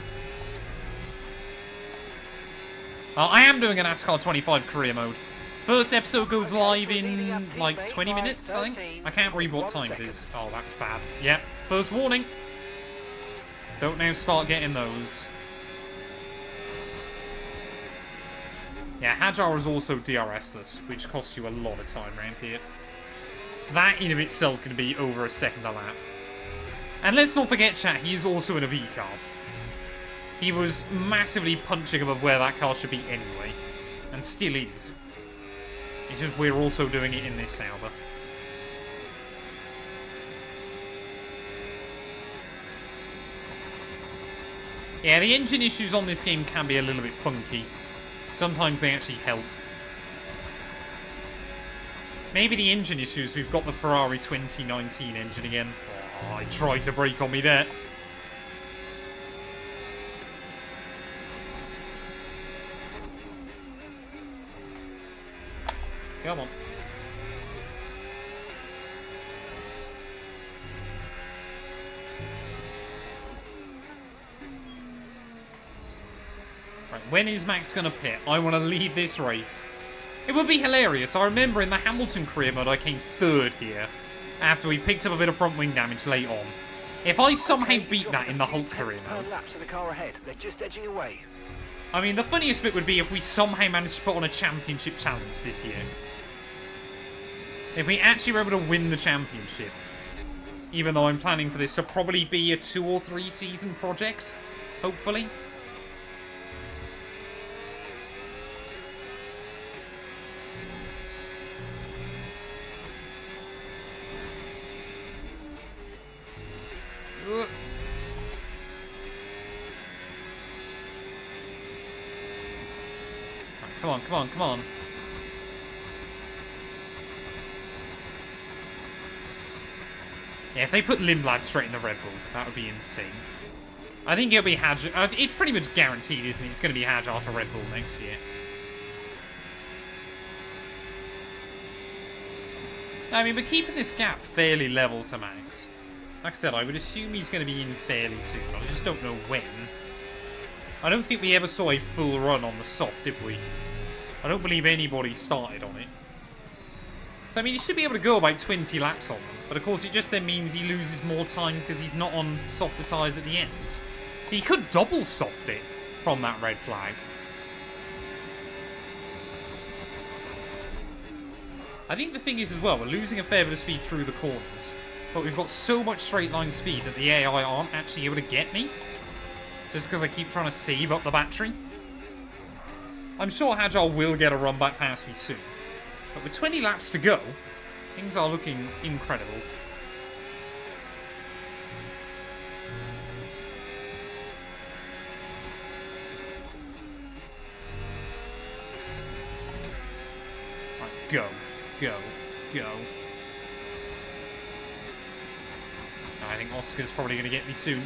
I am doing an NASCAR 25 career mode. First episode goes live in, like, 20 minutes, I think. I can't read what time it is. Oh, that's bad. Yep, first warning. Don't now start getting those. Yeah, Hajar is also DRS-less, which costs you a lot of time around here. That in of itself can be over a second a lap. And let's not forget, chat, he is also in a V-car. He was massively punching above where that car should be anyway. And still is. It's just we're also doing it in this Sauber. Yeah, the engine issues on this game can be a little bit funky. Sometimes they actually help. Maybe the engine issues, we've got the Ferrari 2019 engine again. Oh, I tried to brake on me there. Come on. Right, when is Max going to pit? I want to lead this race. It would be hilarious. I remember in the Hamilton career mode I came third here, after we picked up a bit of front wing damage late on. If I somehow beat that in the Hulk career mode... The car ahead. They're just edging away. I mean, the funniest bit would be if we somehow managed to put on a championship challenge this year. If we actually were able to win the championship. Even though I'm planning for this to probably be a 2 or 3 season project. Hopefully. Come on, come on, come on. Yeah, if they put Lindblad straight in the Red Bull, that would be insane. I think it'll be Hajar. It's pretty much guaranteed, isn't it? It's going to be Hajar to Red Bull next year. I mean, we're keeping this gap fairly level to Max. Like I said, I would assume he's going to be in fairly soon. I just don't know when. I don't think we ever saw a full run on the soft, did we? I don't believe anybody started on it. So, I mean, he should be able to go about 20 laps on them. But, of course, it just then means he loses more time because he's not on softer tyres at the end. He could double soft it from that red flag. I think the thing is as well, we're losing a fair bit of speed through the corners. But we've got so much straight line speed that the AI aren't actually able to get me. Just because I keep trying to save up the battery. I'm sure Agile will get a run back past me soon. But with 20 laps to go, things are looking incredible. Right, go, go, go. I think Oscar's probably going to get me soon.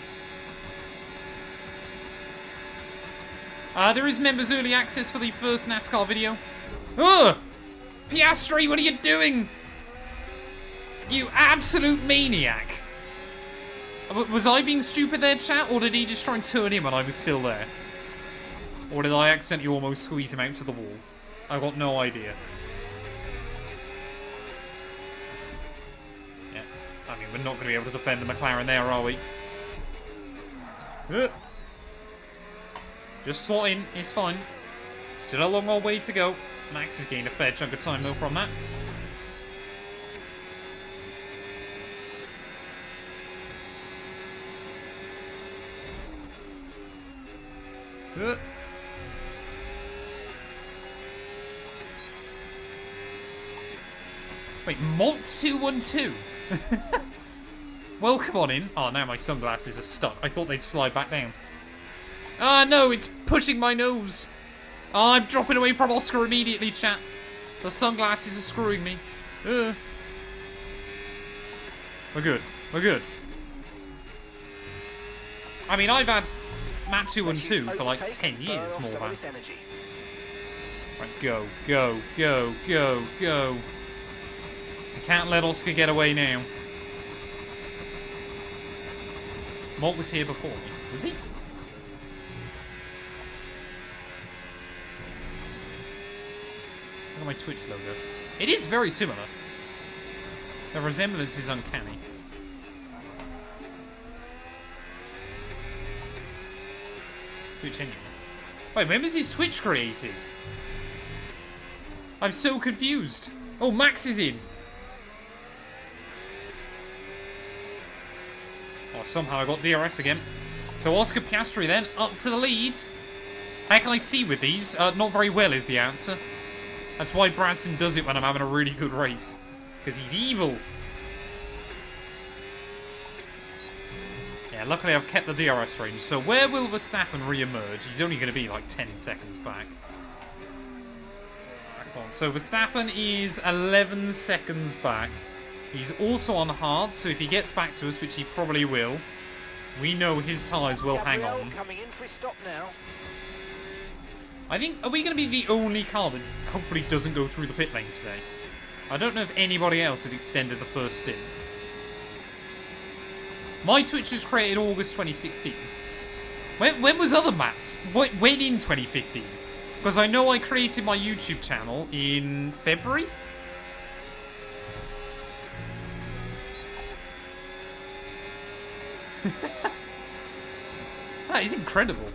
There is members early access for the first NASCAR video. Ugh! Piastri, what are you doing? You absolute maniac. Was I being stupid there, chat? Or did he just try and turn in when I was still there? Or did I accidentally almost squeeze him out to the wall? I've got no idea. Yeah, I mean, we're not going to be able to defend the McLaren there, are we? Just slot in, it's fine. Still a long old way to go. Max has gained a fair chunk of time though from that. Wait, Matt212? Welcome on in. Oh, now my sunglasses are stuck. I thought they'd slide back down. Ah, no, it's pushing my nose. Oh, I'm dropping away from Oscar immediately, chat. The sunglasses are screwing me. We're good. We're good. I mean, I've had Matt212 for like 10 years more than. Right, go, go, go, go, go. I can't let Oscar get away now. Malt was here before me. Was he? Look at my Twitch logo. It is very similar. The resemblance is uncanny. Twitch engine. Wait, when was his Twitch created? I'm so confused. Oh, Max is in. Oh, somehow I got DRS again. So Oscar Piastri then, up to the lead. How can I see with these? Not very well is the answer. That's why Branson does it when I'm having a really good race. Because he's evil. Yeah, luckily I've kept the DRS range. So where will Verstappen re-emerge? He's only going to be like 10 seconds back. Back on. So Verstappen is 11 seconds back. He's also on hard, so if he gets back to us, which he probably will, we know his tyres will hang on. Coming in for a stop now. I think, are we going to be the only car that hopefully doesn't go through the pit lane today? I don't know if anybody else had extended the first stint. My Twitch was created August 2016. When was other Mats? When in 2015? Because I know I created my YouTube channel in February? That is incredible.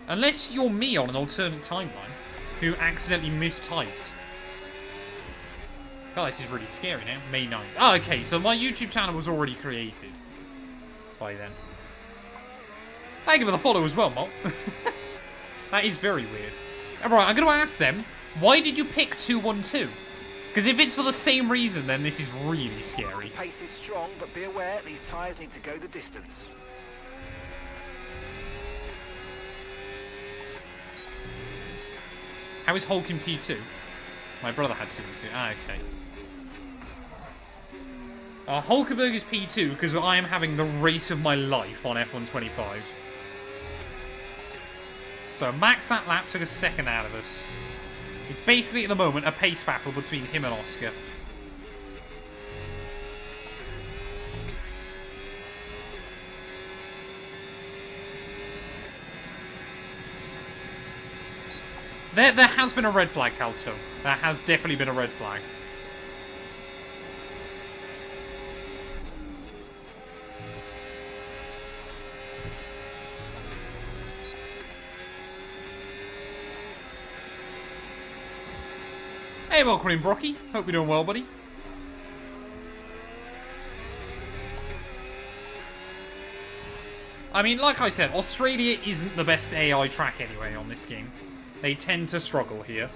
Unless you're me on an alternate timeline who accidentally mistyped. God, this is really scary now. May 9th. Oh, okay, so my YouTube channel was already created by then. Thank you for the follow as well, Mol. That is very weird. Alright, I'm going to ask them, why did you pick 212? Because if it's for the same reason, then this is really scary. Pace is strong, but be aware, these tyres need to go the distance. How is Hulk in P2? My brother had 2 and 2. Ah, okay. Hulkenberg is P2 because I am having the race of my life on F125. So Max that lap took a second out of us. It's basically at the moment a pace battle between him and Oscar. There has been a red flag, Calstone. There has definitely been a red flag. Hey, welcome in, Brocky. Hope you're doing well, buddy. I mean, like I said, Australia isn't the best AI track anyway on this game. They tend to struggle here.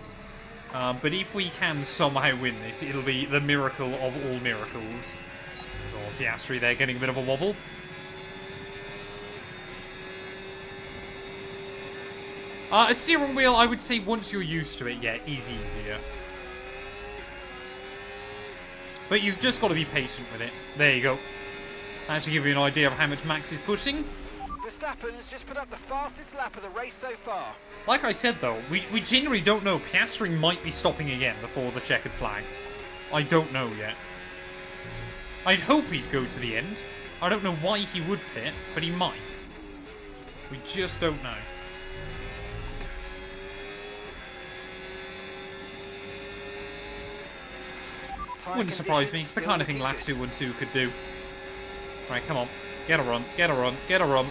But if we can somehow win this, it'll be the miracle of all miracles. So Piastri there getting a bit of a wobble. A steering wheel, I would say once you're used to it, yeah, is easier. But you've just got to be patient with it. There you go. That should give you an idea of how much Max is pushing. Verstappen has just put up the fastest lap of the race so far. Like I said, though, we genuinely don't know. Piastri might be stopping again before the checkered flag. I don't know yet. I'd hope he'd go to the end. I don't know why he would pit, but he might. We just don't know. Wouldn't surprise me. It's the kind of thing Matt212 could do. Right, come on. Get a run. Get a run. Get a run.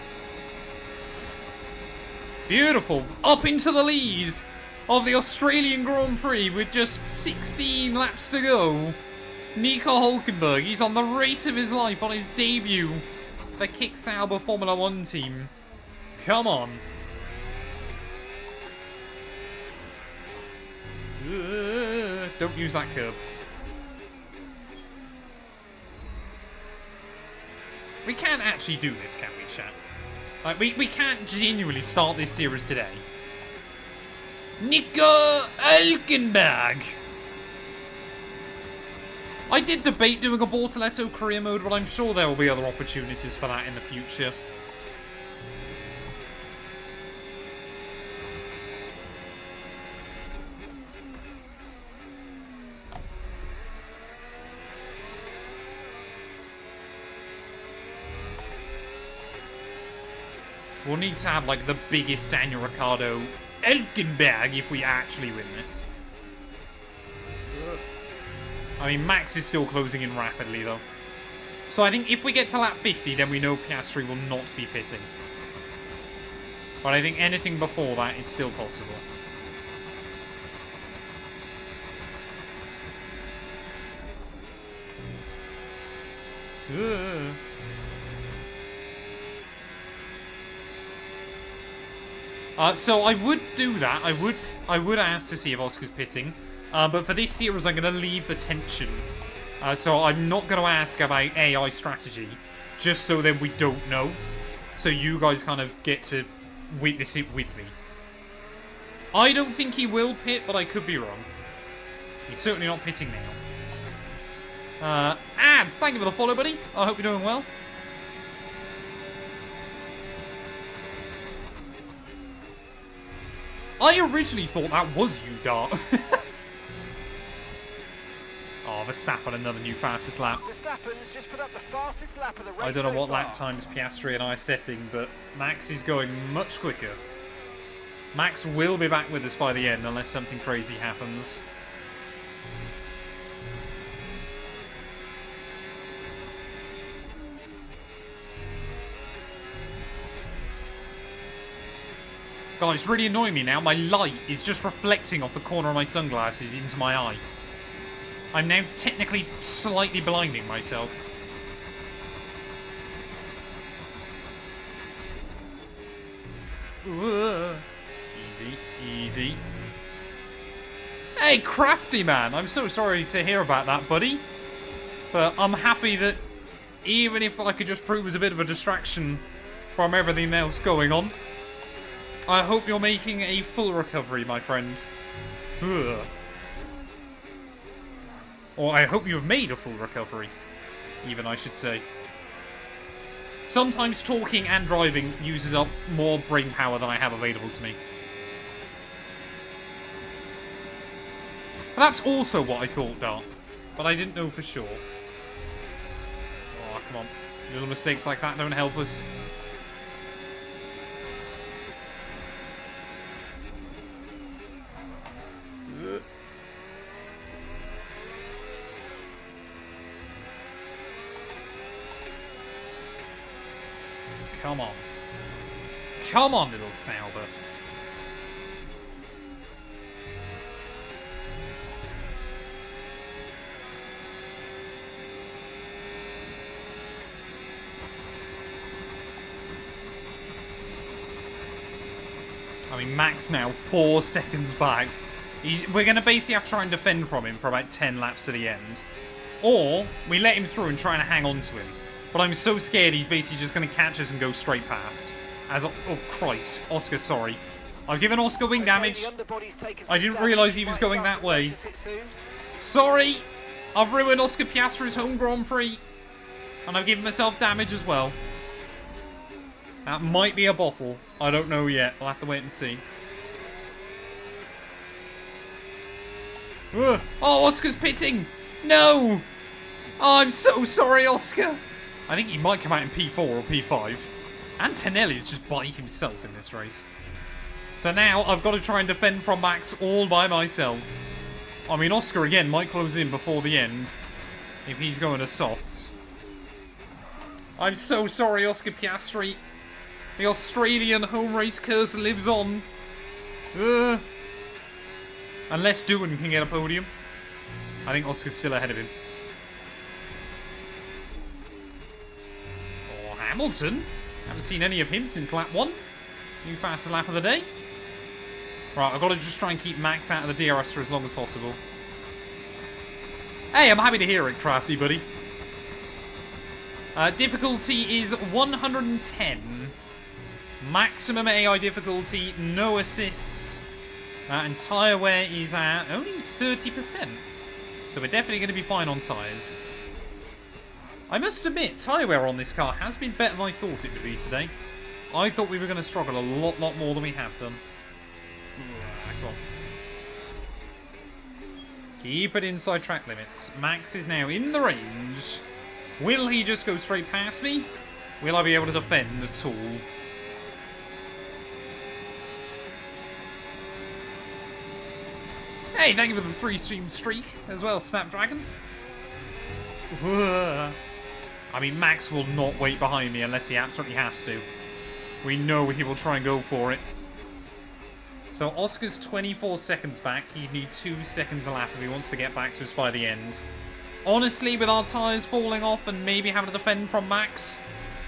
Beautiful. Up into the lead of the Australian Grand Prix with just 16 laps to go. Nico Hulkenberg. He's on the race of his life on his debut. The Kick Sauber Formula 1 team. Come on. Don't use that curb. We can't actually do this, can we, chat? Like, we can't genuinely start this series today. Nico Hulkenberg! I did debate doing a Bortoletto career mode, but I'm sure there will be other opportunities for that in the future. We'll need to have, like, the biggest Daniel Ricciardo Hulkenberg if we actually win this. I mean, Max is still closing in rapidly, though. So I think if we get to lap 50, then we know Piastri will not be pitting. But I think anything before that, it's still possible. So I would do that. I would ask to see if Oscar's pitting. But for this series, I'm going to leave the tension. So I'm not going to ask about AI strategy, just so then we don't know. So you guys kind of get to witness it with me. I don't think he will pit, but I could be wrong. He's certainly not pitting now. Ads, thank you for the follow, buddy. I hope you're doing well. I originally thought that was you, Dart. Oh, Verstappen, another new fastest lap. Verstappen has just put up the fastest lap of the race. I don't know what lap times Piastri and I are setting, but Max is going much quicker. Max will be back with us by the end, unless something crazy happens. God, it's really annoying me now. My light is just reflecting off the corner of my sunglasses into my eye. I'm now technically slightly blinding myself. Easy, easy. Hey, Crafty Man! I'm so sorry to hear about that, buddy. But I'm happy that even if I could just prove as a bit of a distraction from everything else going on, I hope you're making a full recovery, my friend. Ugh. Or I hope you've made a full recovery, even, I should say. Sometimes talking and driving uses up more brain power than I have available to me. And that's also what I thought, Dart. But I didn't know for sure. Oh, come on. Little mistakes like that don't help us. Come on. Come on, little Sauber. I mean, Max now 4 seconds back. We're going to basically have to try and defend from him for about 10 laps to the end. Or we let him through and try and hang on to him. But I'm so scared he's basically just going to catch us and go straight past. Oh, Christ. Oscar, sorry. I've given Oscar wing damage. I didn't realise he was going that way. Sorry. I've ruined Oscar Piastri's home Grand Prix. And I've given myself damage as well. That might be a bottle. I don't know yet. I'll have to wait and see. Ugh. Oh, Oscar's pitting. No. Oh, I'm so sorry, Oscar. I think he might come out in P4 or P5. Antonelli is just by himself in this race. So now I've got to try and defend from Max all by myself. I mean, Oscar again might close in before the end if he's going to softs. I'm so sorry, Oscar Piastri. The Australian home race curse lives on. Unless Doohan can get a podium. I think Oscar's still ahead of him. Oh, Hamilton. Haven't seen any of him since lap 1. New fastest lap of the day. Right, I've got to just try and keep Max out of the DRS for as long as possible. Hey, I'm happy to hear it, Crafty buddy. Difficulty is 110. Maximum AI difficulty, no assists. And tyre wear is at only 30%. So we're definitely going to be fine on tyres. I must admit, tyre wear on this car has been better than I thought it would be today. I thought we were going to struggle a lot more than we have done. Come on. Keep it inside track limits. Max is now in the range. Will he just go straight past me? Will I be able to defend at all? Hey, thank you for the 3-stream streak as well, Snapdragon. I mean, Max will not wait behind me unless he absolutely has to. We know he will try and go for it. So Oscar's 24 seconds back. He'd need 2 seconds a lap if he wants to get back to us by the end. Honestly, with our tyres falling off and maybe having to defend from Max,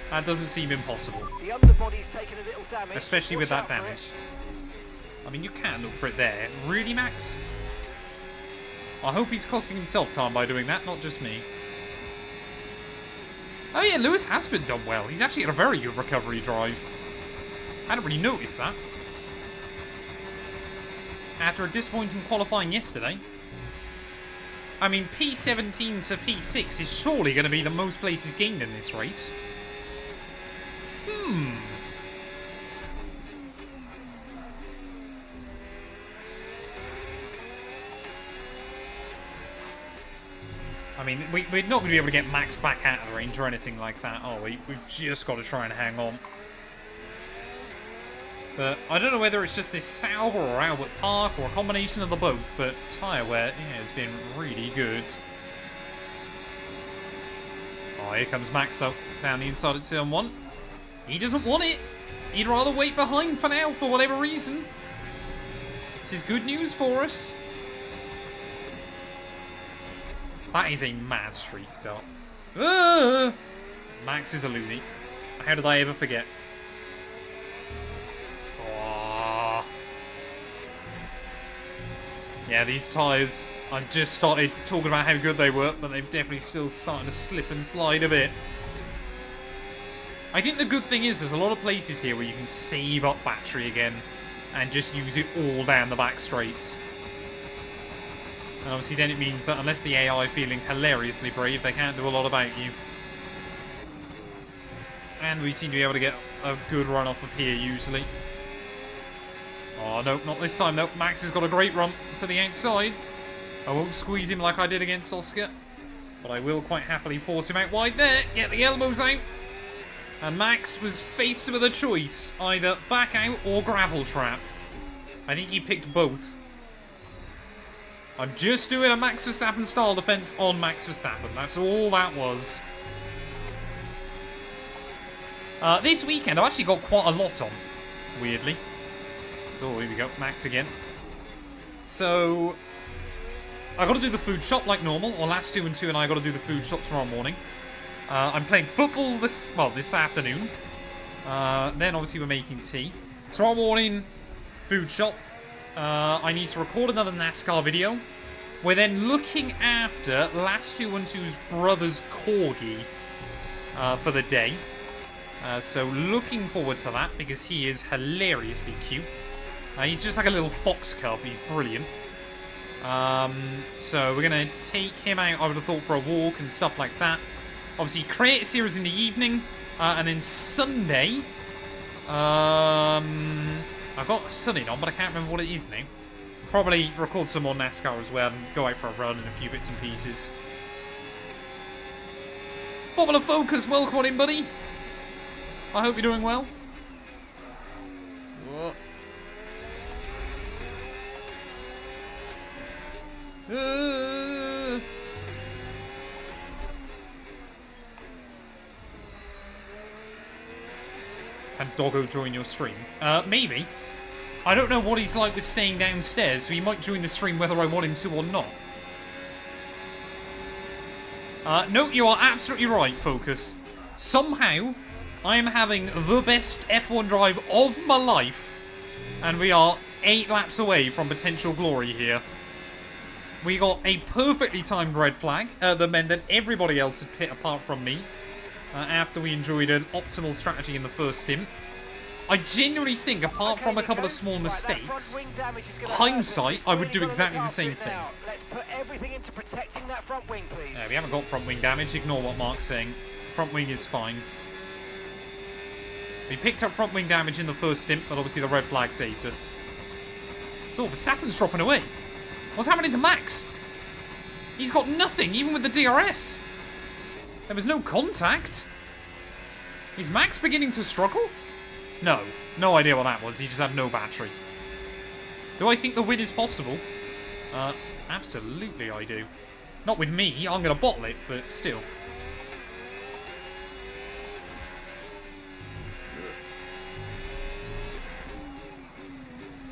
that doesn't seem impossible. The underbody's taken a little damage. Especially with that damage. I mean, you can't look for it there. Really, Max? I hope he's costing himself time by doing that, not just me. Oh yeah, Lewis has been done well. He's actually had a very good recovery drive. I hadn't really noticed that. After a disappointing qualifying yesterday. I mean, P17 to P6 is surely going to be the most places gained in this race. I mean, we're not going to be able to get Max back out of the range or anything like that, are we? We've just got to try and hang on. But I don't know whether it's just this Sauber or Albert Park or a combination of the both, but tyre wear has been really good. Oh, here comes Max, though, down the inside at turn 1. He doesn't want it. He'd rather wait behind for now, for whatever reason. This is good news for us. That is a mad streak, though. Max is a loony. How did I ever forget? Oh. Yeah, these tyres, I've just started talking about how good they were, but they've definitely still started to slip and slide a bit. I think the good thing is there's a lot of places here where you can save up battery again and just use it all down the back straights. And obviously then it means that unless the AI feeling hilariously brave, they can't do a lot about you. And we seem to be able to get a good run off of here usually. Oh no, not this time though. Max has got a great run to the outside. I won't squeeze him like I did against Oscar, but I will quite happily force him out wide there. Get the elbows out. And Max was faced with a choice, either back out or gravel trap. I think he picked both. I'm just doing a Max Verstappen style defense on Max Verstappen. That's all that was. This weekend, I've actually got quite a lot on, weirdly. So, here we go. Max again. So, I got to do the food shop like normal. Or Matt212 and I got to do the food shop tomorrow morning. I'm playing football this afternoon. Then, obviously, we're making tea. Tomorrow morning, food shop. I need to record another NASCAR video. We're then looking after Matt212's brother's corgi for the day. So looking forward to that because he is hilariously cute. He's just like a little fox cub. He's brilliant. So we're going to take him out, I would have thought, for a walk and stuff like that. Obviously, create a series in the evening. And then Sunday... I've got Sunday on, but I can't remember what it is now. Probably record some more NASCAR as well and go out for a run and a few bits and pieces. Formula Focus, welcome on in, buddy. I hope you're doing well. Whoa. Can Doggo join your stream? Maybe. I don't know what he's like with staying downstairs, so he might join the stream whether I want him to or not. No, you are absolutely right, Focus. Somehow, I am having the best F1 drive of my life, and we are 8 laps away from potential glory here. We got a perfectly timed red flag that meant that everybody else had pit apart from me after we enjoyed an optimal strategy in the first stint. I genuinely think, apart from a couple of small mistakes, hindsight, I would do exactly the same thing. Let's put everything into protecting that front wing, please. We haven't got front wing damage. Ignore what Mark's saying. Front wing is fine. We picked up front wing damage in the first stint, but obviously the red flag saved us. So Verstappen's dropping away. What's happening to Max? He's got nothing, even with the DRS. There was no contact. Is Max beginning to struggle? No. No idea what that was. He just had no battery. Do I think the win is possible? Absolutely I do. Not with me. I'm going to bottle it, but still.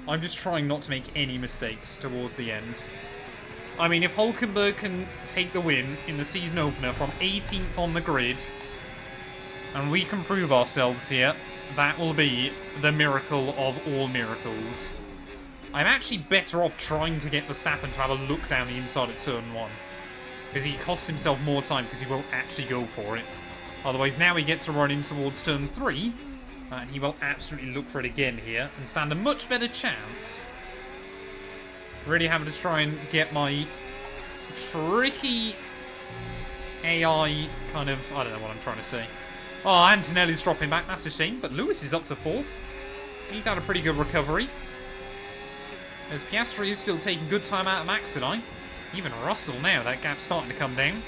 I'm just trying not to make any mistakes towards the end. I mean, if Hulkenberg can take the win in the season opener from 18th on the grid, and we can prove ourselves here, that will be the miracle of all miracles. I'm actually better off trying to get Verstappen to have a look down the inside at turn 1. Because he costs himself more time because he won't actually go for it. Otherwise, now he gets to run in towards turn 3, and he will absolutely look for it again here and stand a much better chance. Really having to try and get my tricky AI kind of... I don't know what I'm trying to say. Oh, Antonelli's dropping back. That's a shame. But Lewis is up to 4th. He's had a pretty good recovery. As Piastri is still taking good time out of Max tonight. Even Russell now. That gap's starting to come down.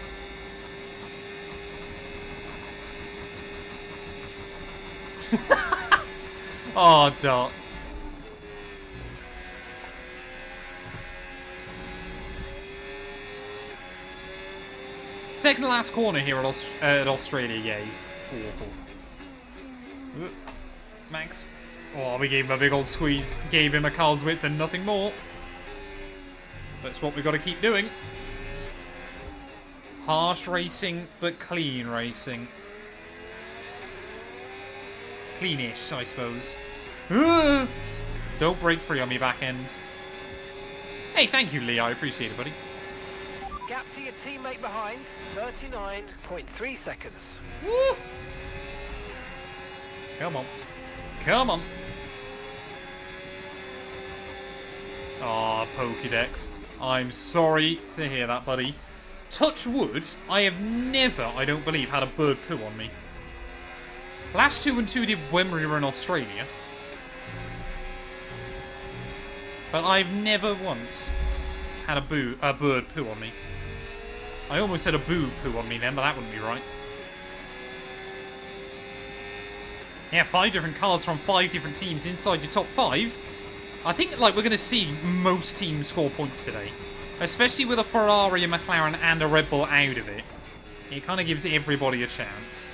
Oh, Dart. Second to last corner here at Australia. Yeah, he's awful. Max. Oh, we gave him a big old squeeze. Gave him a car's width and nothing more. That's what we've got to keep doing. Harsh racing, but clean racing. Cleanish, I suppose. Don't break free on me back end. Hey, thank you, Lee. I appreciate it, buddy. Gap to your teammate behind, 39.3 seconds. Woo! Come on. Come on. Aw, Pokédex. I'm sorry to hear that, buddy. Touch wood, I have never, I don't believe, had a bird poo on me. Matt212 did when we were in Australia. But I've never once had a bird poo on me. I almost said a boo poo on me then, but that wouldn't be right. Yeah, 5 different cars from 5 different teams inside your top 5. I think like we're going to see most teams score points today. Especially with a Ferrari, a McLaren and a Red Bull out of it. It kind of gives everybody a chance.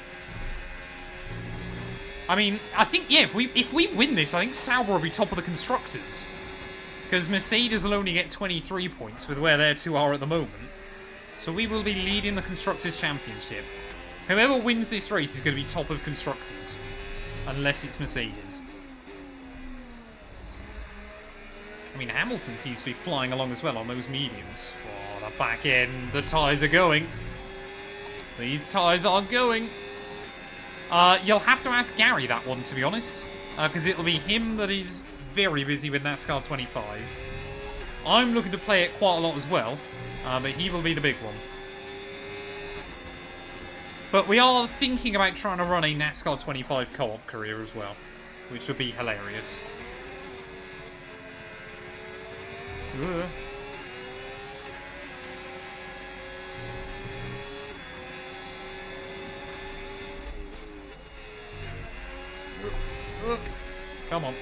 I mean, I think, yeah, if we win this, I think Sauber will be top of the Constructors. Because Mercedes will only get 23 points with where their two are at the moment. So we will be leading the Constructors' Championship. Whoever wins this race is going to be top of Constructors. Unless it's Mercedes. I mean, Hamilton seems to be flying along as well on those mediums. Oh, the back end, the tyres are going. These tyres are going. You'll have to ask Gary that one, to be honest. Because it'll be him that is very busy with NASCAR 25. I'm looking to play it quite a lot as well. But he will be the big one. But we are thinking about trying to run a NASCAR 25 co-op career as well. Which would be hilarious. Come on.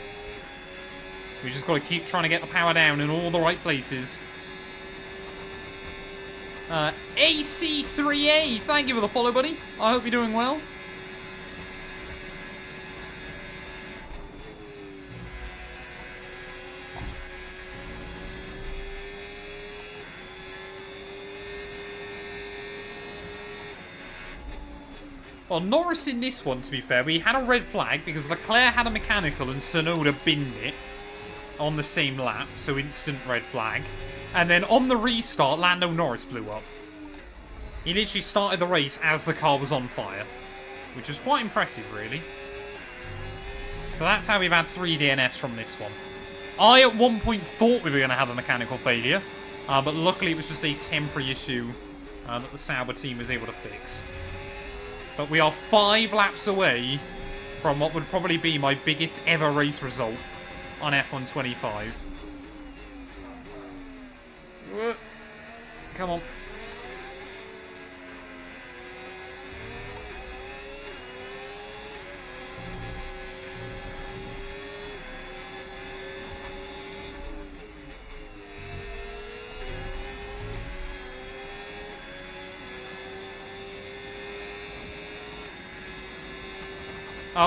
We just got to keep trying to get the power down in all the right places. AC3A, thank you for the follow, buddy. I hope you're doing well. Well, Norris in this one, to be fair, we had a red flag because Leclerc had a mechanical and Tsunoda binned it on the same lap, so instant red flag. And then on the restart, Lando Norris blew up. He literally started the race as the car was on fire, which was quite impressive, really. So that's how we've had 3 DNFs from this one. I, at one point, thought we were going to have a mechanical failure, but luckily it was just a temporary issue that the Sauber team was able to fix. But we are 5 laps away from what would probably be my biggest ever race result on F1 25. Come on.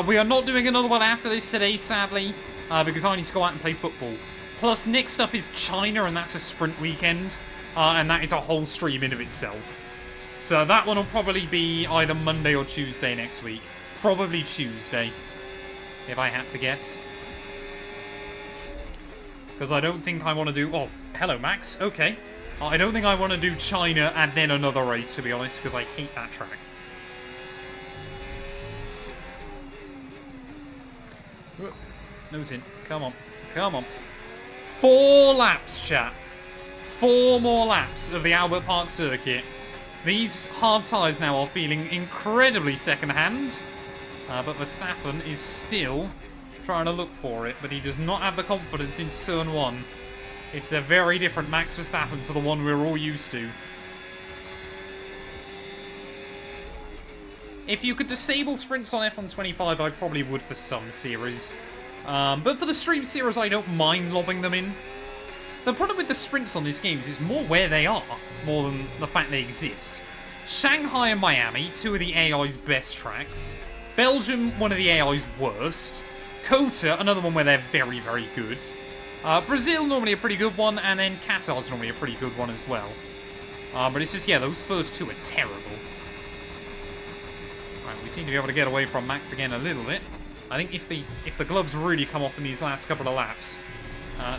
We are not doing another one after this today, sadly, because I need to go out and play football. Plus, next up is China, and that's a sprint weekend, and that is a whole stream in of itself. So that one will probably be either Monday or Tuesday next week. Probably Tuesday, if I had to guess. Because I don't think I want to do... Oh, hello, Max. Okay. I don't think I want to do China and then another race, to be honest, because I hate that track. Nose in. Come on. Come on. 4 laps, chat. 4 more laps of the Albert Park circuit. These hard tyres now are feeling incredibly second-hand. But Verstappen is still trying to look for it. But he does not have the confidence into turn 1. It's a very different Max Verstappen to the one we're all used to. If you could disable sprints on F1 25, I probably would for some series. But for the stream series, I don't mind lobbing them in. The problem with the sprints on these games is more where they are, more than the fact they exist. Shanghai and Miami, 2 of the AI's best tracks. Belgium, one of the AI's worst. Kota, another one where they're very, very good. Brazil, normally a pretty good one, and then Qatar's normally a pretty good one as well. But it's just, yeah, those first 2 are terrible. Right, we seem to be able to get away from Max again a little bit. I think if the gloves really come off in these last couple of laps,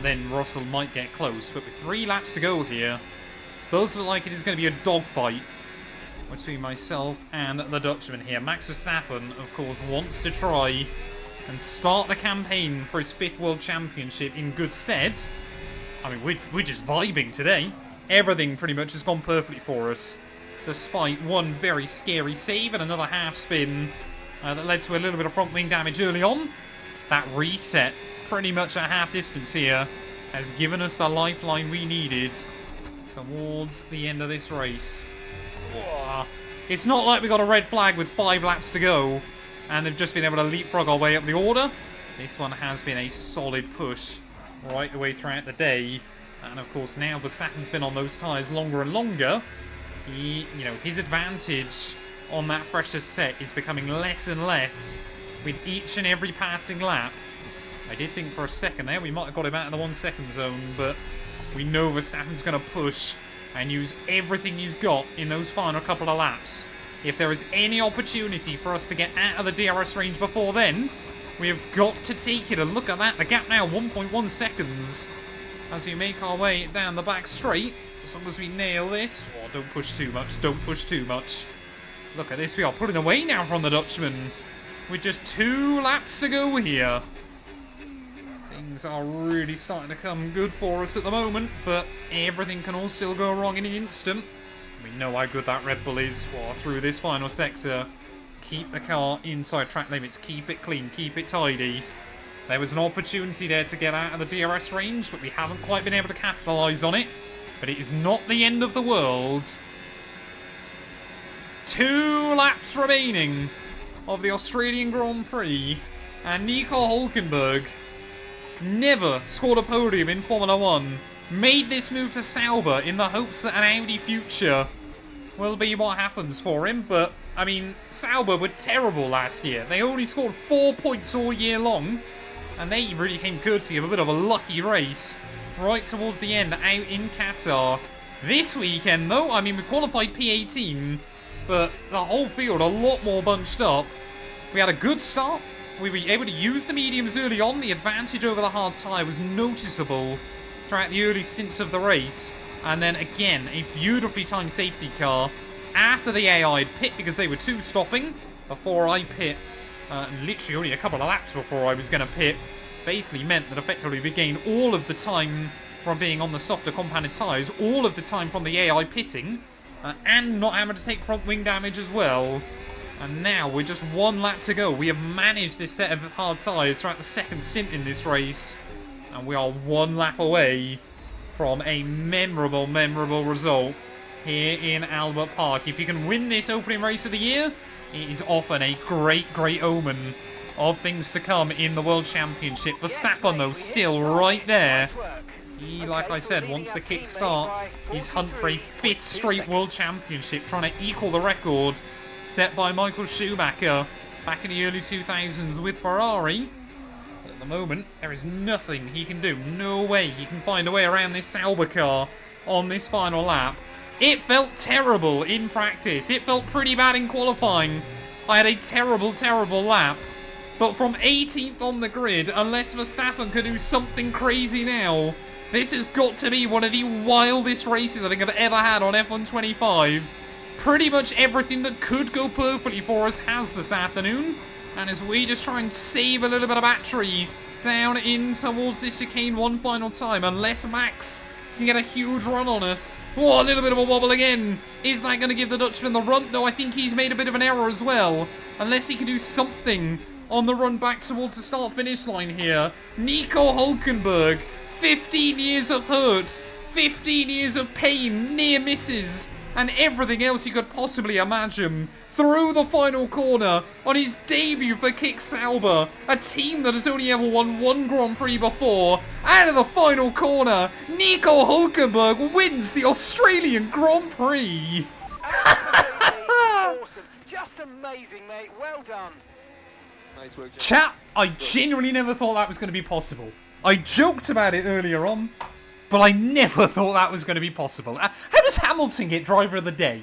then Russell might get close. But with 3 laps to go here, does look like it is going to be a dogfight between myself and the Dutchman here. Max Verstappen, of course, wants to try and start the campaign for his 5th World Championship in good stead. I mean, we're just vibing today. Everything pretty much has gone perfectly for us, despite one very scary save and another half spin that led to a little bit of front wing damage early on. That reset, pretty much at half distance here, has given us the lifeline we needed towards the end of this race. Whoa. It's not like we got a red flag with 5 laps to go and have just been able to leapfrog our way up the order. This one has been a solid push right the way throughout the day. And of course now Verstappen's been on those tyres longer and longer. His advantage on that fresher set is becoming less and less with each and every passing lap. I did think for a second there we might have got him out of the 1 second zone, but we know Verstappen's going to push and use everything he's got in those final couple of laps. If there is any opportunity for us to get out of the DRS range before then, we have got to take it. And look at that, the gap now 1.1 seconds as we make our way down the back straight. As long as we nail this. Oh, don't push too much, don't push too much. Look at this, we are pulling away now from the Dutchman with just 2 laps to go here. Things are really starting to come good for us at the moment, but everything can all still go wrong in an instant. We know how good that Red Bull is through this final sector. Keep the car inside track limits, keep it clean, keep it tidy. There was an opportunity there to get out of the DRS range, but we haven't quite been able to capitalise on it. But it is not the end of the world. 2 laps remaining of the Australian Grand Prix, and Nico Hulkenberg never scored a podium in Formula 1. Made this move to Sauber in the hopes that an Audi future will be what happens for him, but, I mean, Sauber were terrible last year. They only scored 4 points all year long, and they really came courtesy of a bit of a lucky race right towards the end out in Qatar. This weekend, though, I mean, we qualified P18, but the whole field a lot more bunched up. We had a good start. We were able to use the mediums early on. The advantage over the hard tyre was noticeable throughout the early stints of the race. And then again, a beautifully timed safety car after the AI had pit because they were 2 stopping before I pit. Literally only a couple of laps before I was going to pit. Basically meant that effectively we gained all of the time from being on the softer compounded tyres, all of the time from the AI pitting, and not having to take front wing damage as well. And now we're just 1 lap to go. We have managed this set of hard tyres throughout the second stint in this race. And we are 1 lap away from a memorable result here in Albert Park. If you can win this opening race of the year, it is often a great omen of things to come in the World Championship. Verstappen, though, still right there. He, like I said, wants to kick-start his hunt for a 5th straight World Championship, trying to equal the record set by Michael Schumacher back in the early 2000s with Ferrari. But at the moment, there is nothing he can do. No way he can find a way around this Sauber car on this final lap. It felt terrible in practice. It felt pretty bad in qualifying. I had a terrible lap. But from 18th on the grid, unless Verstappen could do something crazy now, this has got to be one of the wildest races I think I've ever had on F125. Pretty much everything that could go perfectly for us has this afternoon. And as we just try and save a little bit of battery down in towards this chicane one final time, unless Max can get a huge run on us. Oh, a little bit of a wobble again. Is that going to give the Dutchman the run? No, I think he's made a bit of an error as well. Unless he can do something on the run back towards the start-finish line here. Nico Hulkenberg, 15 years of hurt, 15 years of pain, near misses, and everything else you could possibly imagine. Through the final corner on his debut for Kick Sauber, a team that has only ever won 1 Grand Prix before. Out of the final corner, Nico Hulkenberg wins the Australian Grand Prix. Awesome. Just amazing, mate. Well done. Nice work, Jack. Chat, I genuinely never thought that was going to be possible. I joked about it earlier on, but I never thought that was going to be possible. How does Hamilton get driver of the day?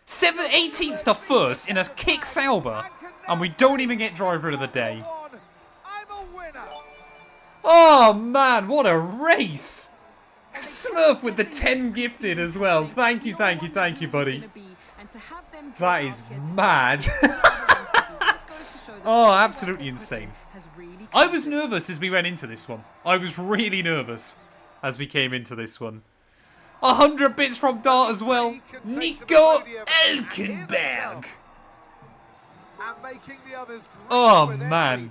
18th to 1st in a Kick Sauber, and we don't even get driver of the day. I'm a winner. Oh man, what a race! Smurf with the 10 gifted as well. Thank you, buddy. That is mad. Oh, absolutely insane. I was nervous as we went into this one. I was really nervous as we came into this one. 100 bits from Dart as well. Nico Hulkenberg. Oh man,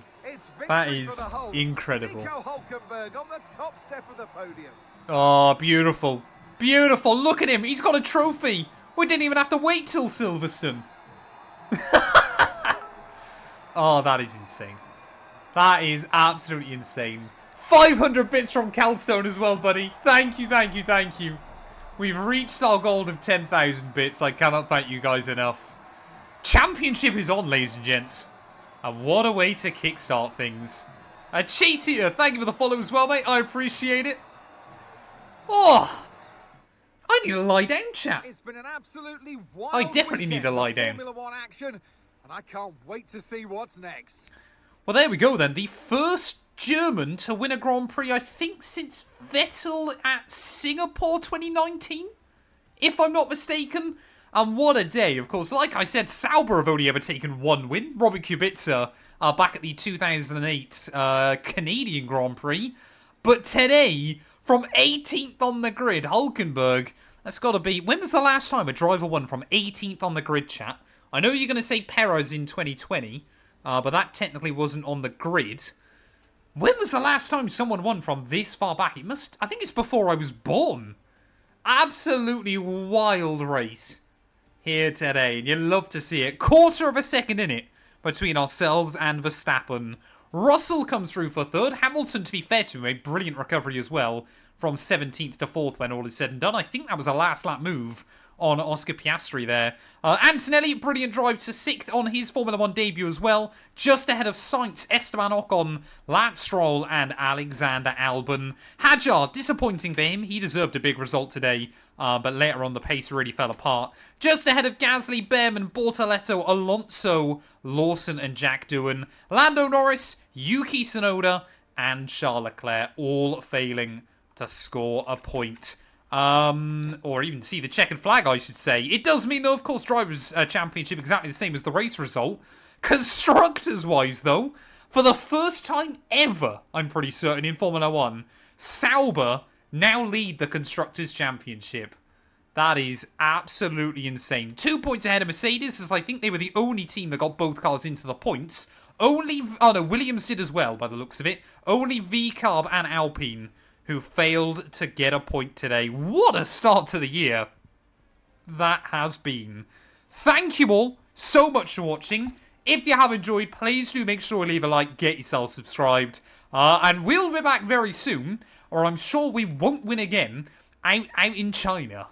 that is incredible. Nico Hulkenberg on the top step of the podium. Oh, beautiful. Beautiful. Look at him. He's got a trophy. We didn't even have to wait till Silverstone. Oh, that is insane. That is absolutely insane. 500 bits from Calstone as well, buddy. Thank you. We've reached our goal of 10,000 bits. I cannot thank you guys enough. Championship is on, ladies and gents. And what a way to kickstart things. Chase Eater, thank you for the follow as well, mate. I appreciate it. Oh, I need to lie down, chat. It's been an absolutely wild I definitely need to lie down. Formula One action, and I can't wait to see what's next. Well, there we go then. The first German to win a Grand Prix, I think, since Vettel at Singapore 2019, if I'm not mistaken. And what a day, of course. Like I said, Sauber have only ever taken one win. Robert Kubica back at the 2008 Canadian Grand Prix. But today, from 18th on the grid, Hulkenberg, that's got to be... When was the last time a driver won from 18th on the grid, chat? I know you're going to say Perez in 2020, but that technically wasn't on the grid. When was the last time someone won from this far back? It must... I think it's before I was born. Absolutely wild race here today, and you love to see it. Quarter of a second in it between ourselves and Verstappen. Russell comes through for third. Hamilton, to be fair to him, a brilliant recovery as well from 17th to 4th when all is said and done. I think that was a last lap move on Oscar Piastri there. Antonelli, brilliant drive to 6th on his Formula 1 debut as well. Just ahead of Sainz, Esteban Ocon, Lance Stroll and Alexander Albon. Hadjar, disappointing for him. He deserved a big result today, but later on the pace really fell apart. Just ahead of Gasly, Behrman, Bortoletto, Alonso, Lawson and Jack Doohan. Lando Norris, Yuki Tsunoda and Charles Leclerc all failing to score a point. Or even see the checkered flag, I should say. It does mean, though, of course, Drivers' Championship exactly the same as the race result. Constructors-wise, though, for the first time ever, I'm pretty certain, in Formula 1, Sauber now lead the Constructors' Championship. That is absolutely insane. 2 points ahead of Mercedes, as I think they were the only team that got both cars into the points. Williams did as well, by the looks of it. Only VCarb and Alpine who failed to get a point today. What a start to the year that has been. Thank you all so much for watching. If you have enjoyed, please do make sure to leave a like, get yourself subscribed. And we'll be back very soon, or I'm sure we won't win again, out in China.